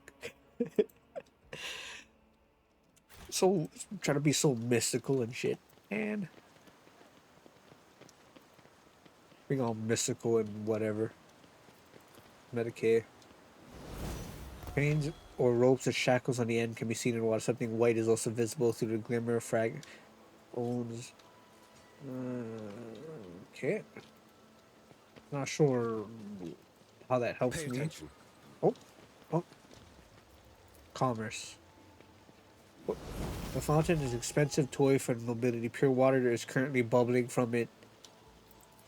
So, trying to be so mystical and shit. And being all mystical and whatever. Medicaid. Chains or ropes or shackles on the end can be seen in water. Something white is also visible through the glimmer of bones. Okay. Not sure how that helps Pay me. attention. Oh, oh. Commerce. The fountain is an expensive toy for the nobility. Pure water is currently bubbling from it,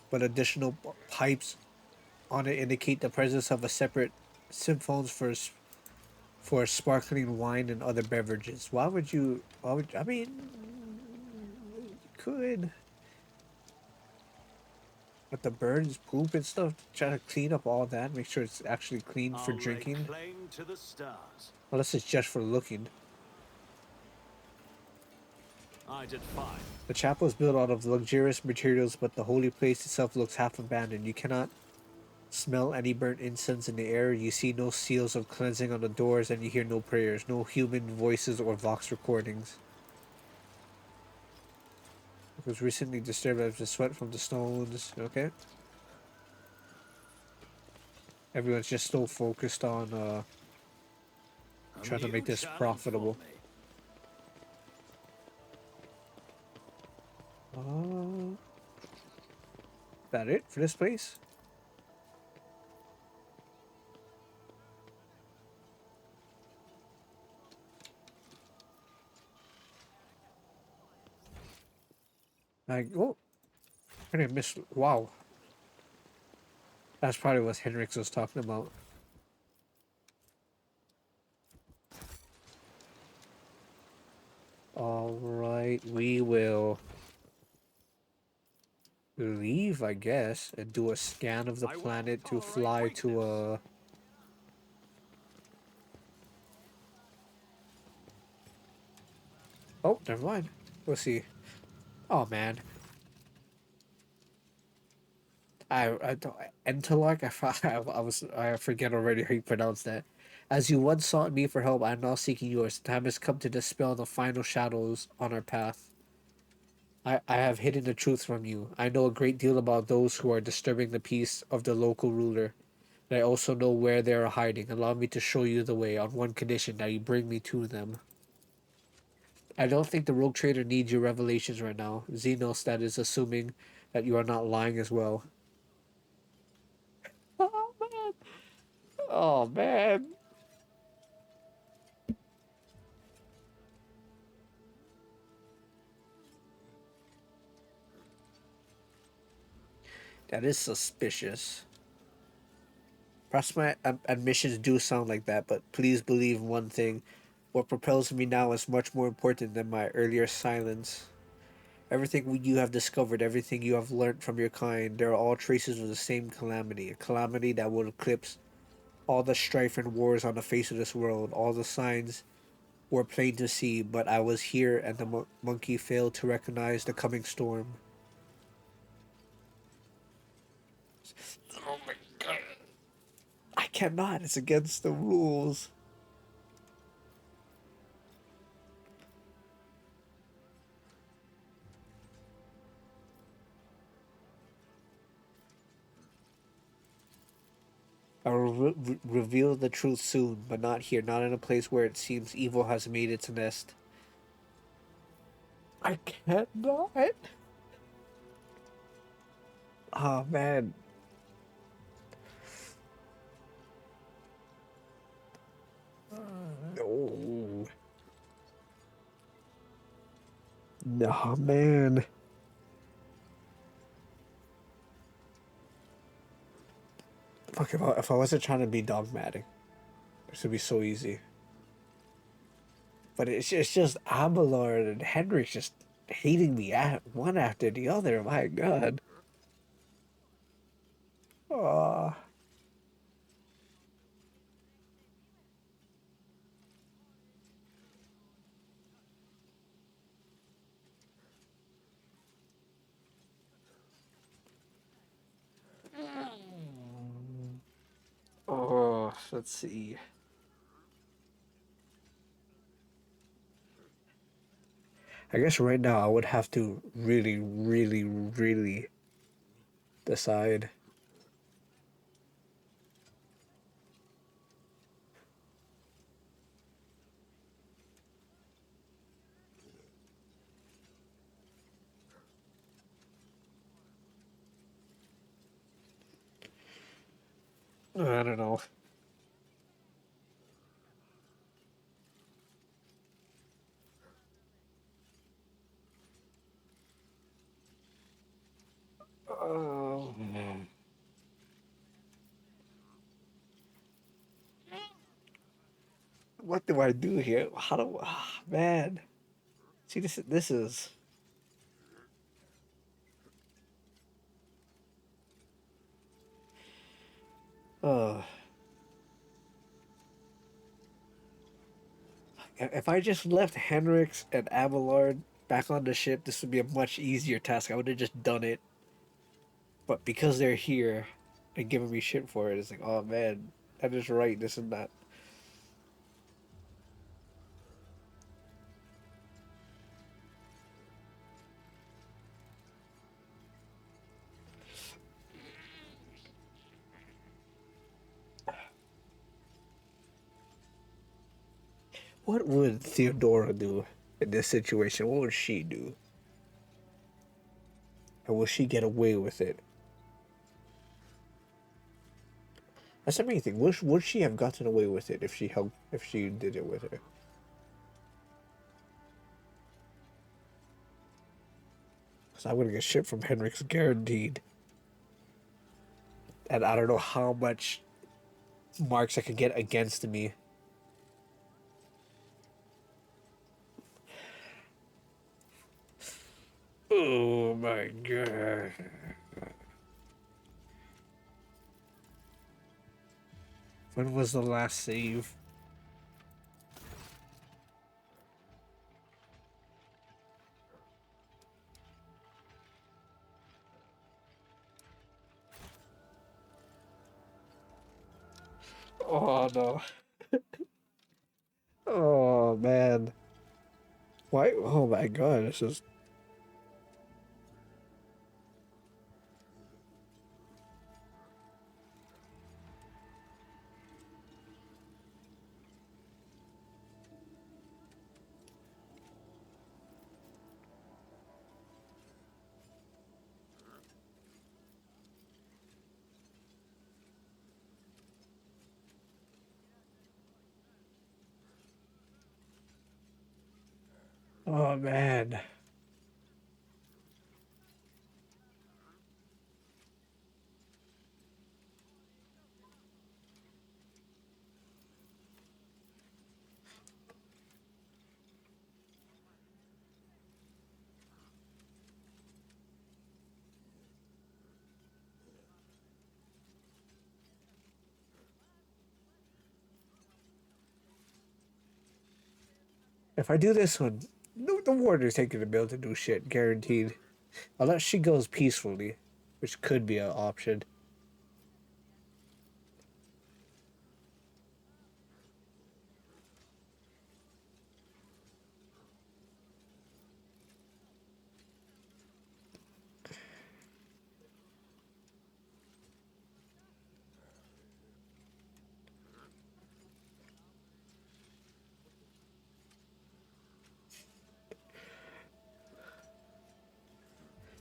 but additional pipes on it indicate the presence of a separate siphones for sparkling wine and other beverages. Why would you? Why would I mean? You could. But the birds poop and stuff. Try to clean up all that. Make sure it's actually clean for I'll lay drinking. claim to the stars. Unless it's just for looking. I did fine. The chapel is built out of luxurious materials, but the holy place itself looks half abandoned. You cannot smell any burnt incense in the air. You see no seals of cleansing on the doors, and you hear no prayers, no human voices or vox recordings. It was recently disturbed as the sweat from the stones. Okay. Everyone's just so focused on trying to make this profitable. That it for this place? Oh, I didn't miss. Wow, that's probably what Henrix was talking about. All right, we will leave, I guess, and do a scan of the planet to fly to a. Oh, never mind. We'll see. Oh man, I don't Entelok. I forget already how you pronounce that. As you once sought me for help, I am now seeking yours. The time has come to dispel the final shadows on our path. I have hidden the truth from you. I know a great deal about those who are disturbing the peace of the local ruler. And I also know where they are hiding. Allow me to show you the way on one condition, that you bring me to them. I don't think the Rogue Trader needs your revelations right now. Xenos, that is assuming that you are not lying as well. Oh man. Oh man. That is suspicious. Perhaps my admissions do sound like that, but please believe one thing. What propels me now is much more important than my earlier silence. Everything you have discovered, everything you have learnt from your kind, they are all traces of the same calamity. A calamity that will eclipse all the strife and wars on the face of this world. All the signs were plain to see, but I was here and the monkey failed to recognize the coming storm. Oh my god. I cannot. It's against the rules. I will reveal the truth soon, but not here, not in a place where it seems evil has made its nest. I cannot. Oh man. No. No, man. Fuck, if I wasn't trying to be dogmatic, this would be so easy. But it's just Abelard and Henrik just hating me at one after the other. My God. Oh. Oh, let's see. I guess right now I would have to really, really, really decide. I don't know. Oh, what do I do here? How do man? See, this is. Uh, if I just left Henriks and Abelard back on the ship, this would be a much easier task. I would have just done it. But because they're here and giving me shit for it, it's like, oh man, that is right. This and that. What would Theodora do in this situation? What would she do? And will she get away with it? That's the main thing. Would she have gotten away with it if she helped? If she did it with her? Because I'm gonna get shit from Henrik's guaranteed, and I don't know how much marks I could get against me. Oh my god. When was the last save? Oh no. Oh man. Why? Oh my god, this is. Oh man. If I do this one, no, the warder's taking the bill to do shit, guaranteed. Unless she goes peacefully, which could be an option.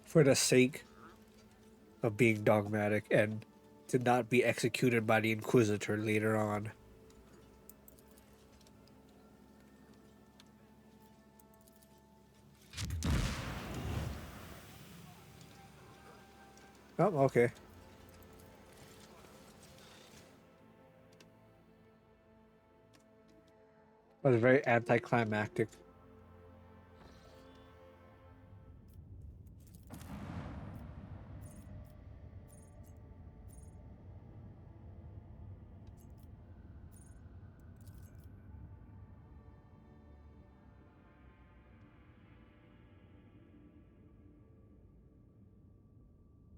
For the sake of being dogmatic and to not be executed by the Inquisitor later on. Oh, okay. That was very anticlimactic.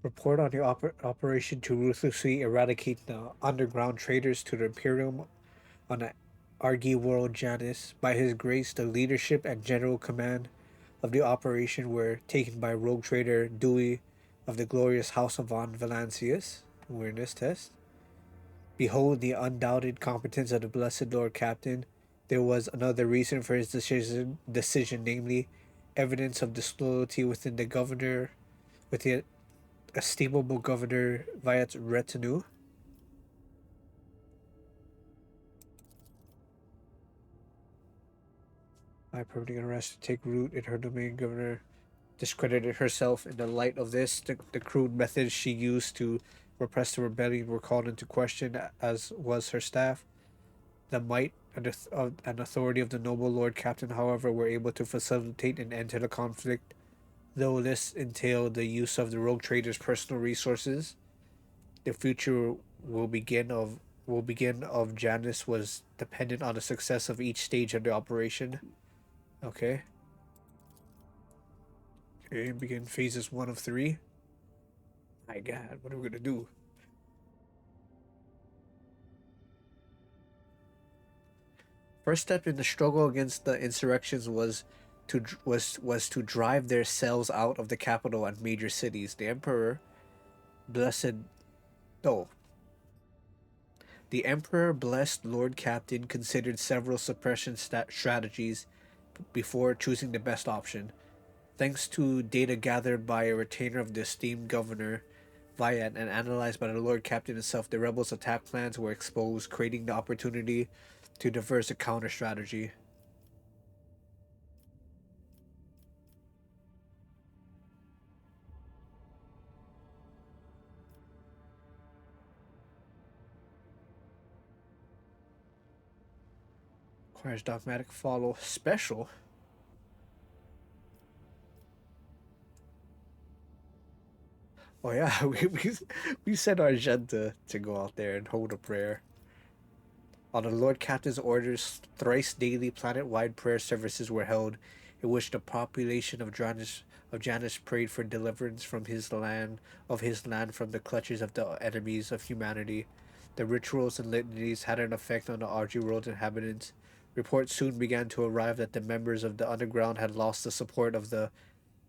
Report on the operation to ruthlessly eradicate the underground traders to the Imperium on the Argy world Janus. By his grace, the leadership and general command of the operation were taken by Rogue Trader Dewey of the glorious House of Von Valancius. Awareness test. Behold the undoubted competence of the blessed Lord Captain. There was another reason for his decision, namely, evidence of disloyalty within the governor, with the estimable Governor Viat's retinue. By permitting unrest to take root in her domain, Governor discredited herself. In the light of this, the crude methods she used to repress the rebellion were called into question, as was her staff. The might and authority of the noble Lord Captain, however, were able to facilitate an end to the conflict, though this entailed the use of the rogue trader's personal resources. The future will begin of Janus was dependent on the success of each stage of the operation. Okay. Okay, begin phases 1 of 3. My god, what are we gonna do? First step in the struggle against the insurrections was to drive their cells out of the capital and major cities. The Emperor, blessed, oh, the Emperor, blessed Lord Captain, considered several suppression strategies before choosing the best option. Thanks to data gathered by a retainer of the esteemed Governor Viat and analyzed by the Lord Captain himself, the rebels' attack plans were exposed, creating the opportunity to devise a counter strategy. Requires dogmatic follow special. Oh yeah, we sent our Argenta to go out there and hold a prayer. On the Lord Captain's orders, thrice daily planet-wide prayer services were held, in which the population of Janus prayed for deliverance from his land from the clutches of the enemies of humanity. The rituals and litanies had an effect on the Argy world inhabitants. Reports soon began to arrive that the members of the underground had lost the support of the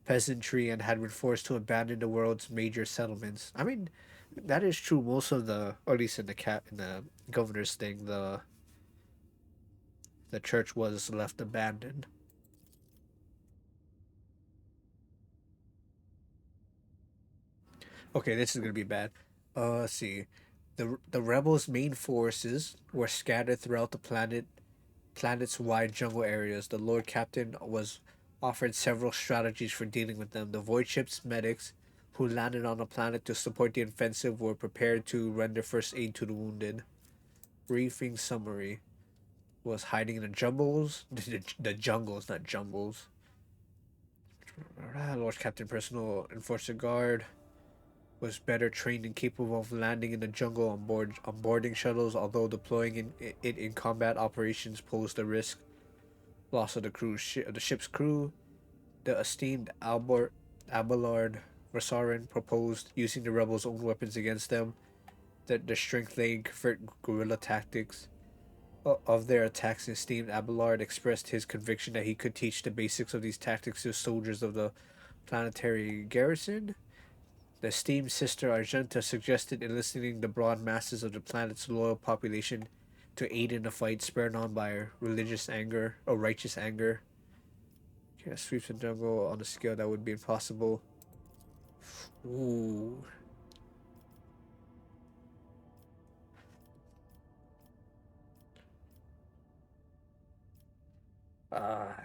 peasantry and had been forced to abandon the world's major settlements. I mean, that is true. Most of the, or at least in the governor's thing, the church was left abandoned. Okay, this is gonna be bad. Let's see. The rebels' main forces were scattered throughout the planet's wide jungle areas. The Lord Captain was offered several strategies for dealing with them. The void ship's medics, who landed on a planet to support the offensive, were prepared to render first aid to the wounded. Briefing summary was hiding in the jungles, the jungles, not jumbles. Lord Captain Personal Enforcer Guard was better trained and capable of landing in the jungle on boarding shuttles, although deploying it in combat operations posed a risk. Loss of the ship's crew. The esteemed Abelard Versarin proposed using the rebels' own weapons against them. That the strength lay in covert guerrilla tactics. Of their attacks, esteemed Abelard expressed his conviction that he could teach the basics of these tactics to soldiers of the planetary garrison. The esteemed Sister Argenta suggested enlisting the broad masses of the planet's loyal population to aid in the fight, spurred on by religious anger or righteous anger. Okay, sweeps the jungle on a scale that would be impossible. Ooh.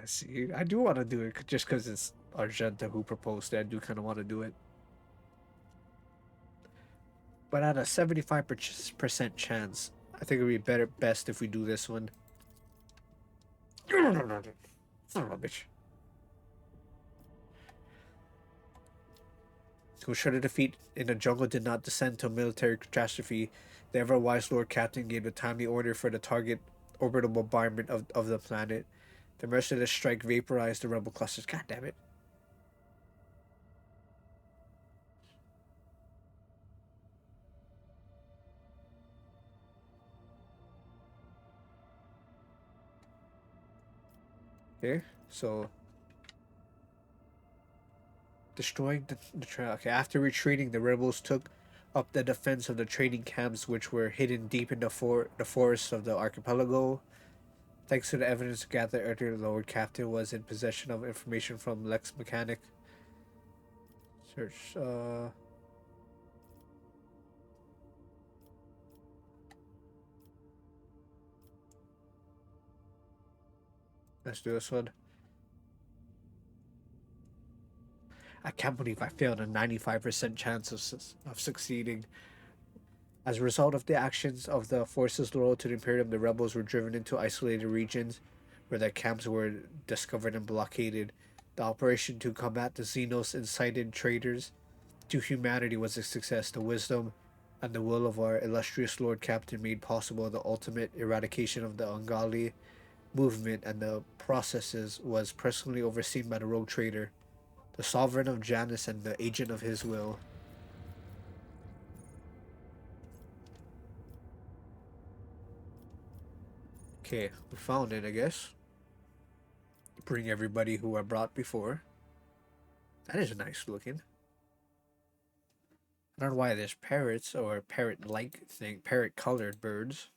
See, I do want to do it just because it's Argenta who proposed it. I do kind of want to do it. But at a 75% chance, I think it would be best if we do this one. Son of a bitch. To ensure the defeat in the jungle did not descend to a military catastrophe, the ever-wise Lord Captain gave a timely order for the target orbital bombardment of the planet. The merciless strike vaporized the rebel clusters. God damn it. Okay, so destroying the trail. Okay, after retreating, the rebels took up the defense of the trading camps, which were hidden deep in the forests of the archipelago. Thanks to the evidence gathered earlier, the Lord Captain was in possession of information from Lex Mechanic. Search. Let's do this one. I can't believe I failed a 95% chance of succeeding. As a result of the actions of the forces loyal to the Imperium, the rebels were driven into isolated regions where their camps were discovered and blockaded. The operation to combat the Xenos incited traitors to humanity was a success. The wisdom and the will of our illustrious Lord Captain made possible the ultimate eradication of the Ungali movement, and the processes was personally overseen by the Rogue Trader, the sovereign of Janus and the agent of his will. Okay, we found it, I guess. Bring everybody who I brought before. That is nice looking. I don't know why there's parrots or parrot-like thing, parrot-colored birds.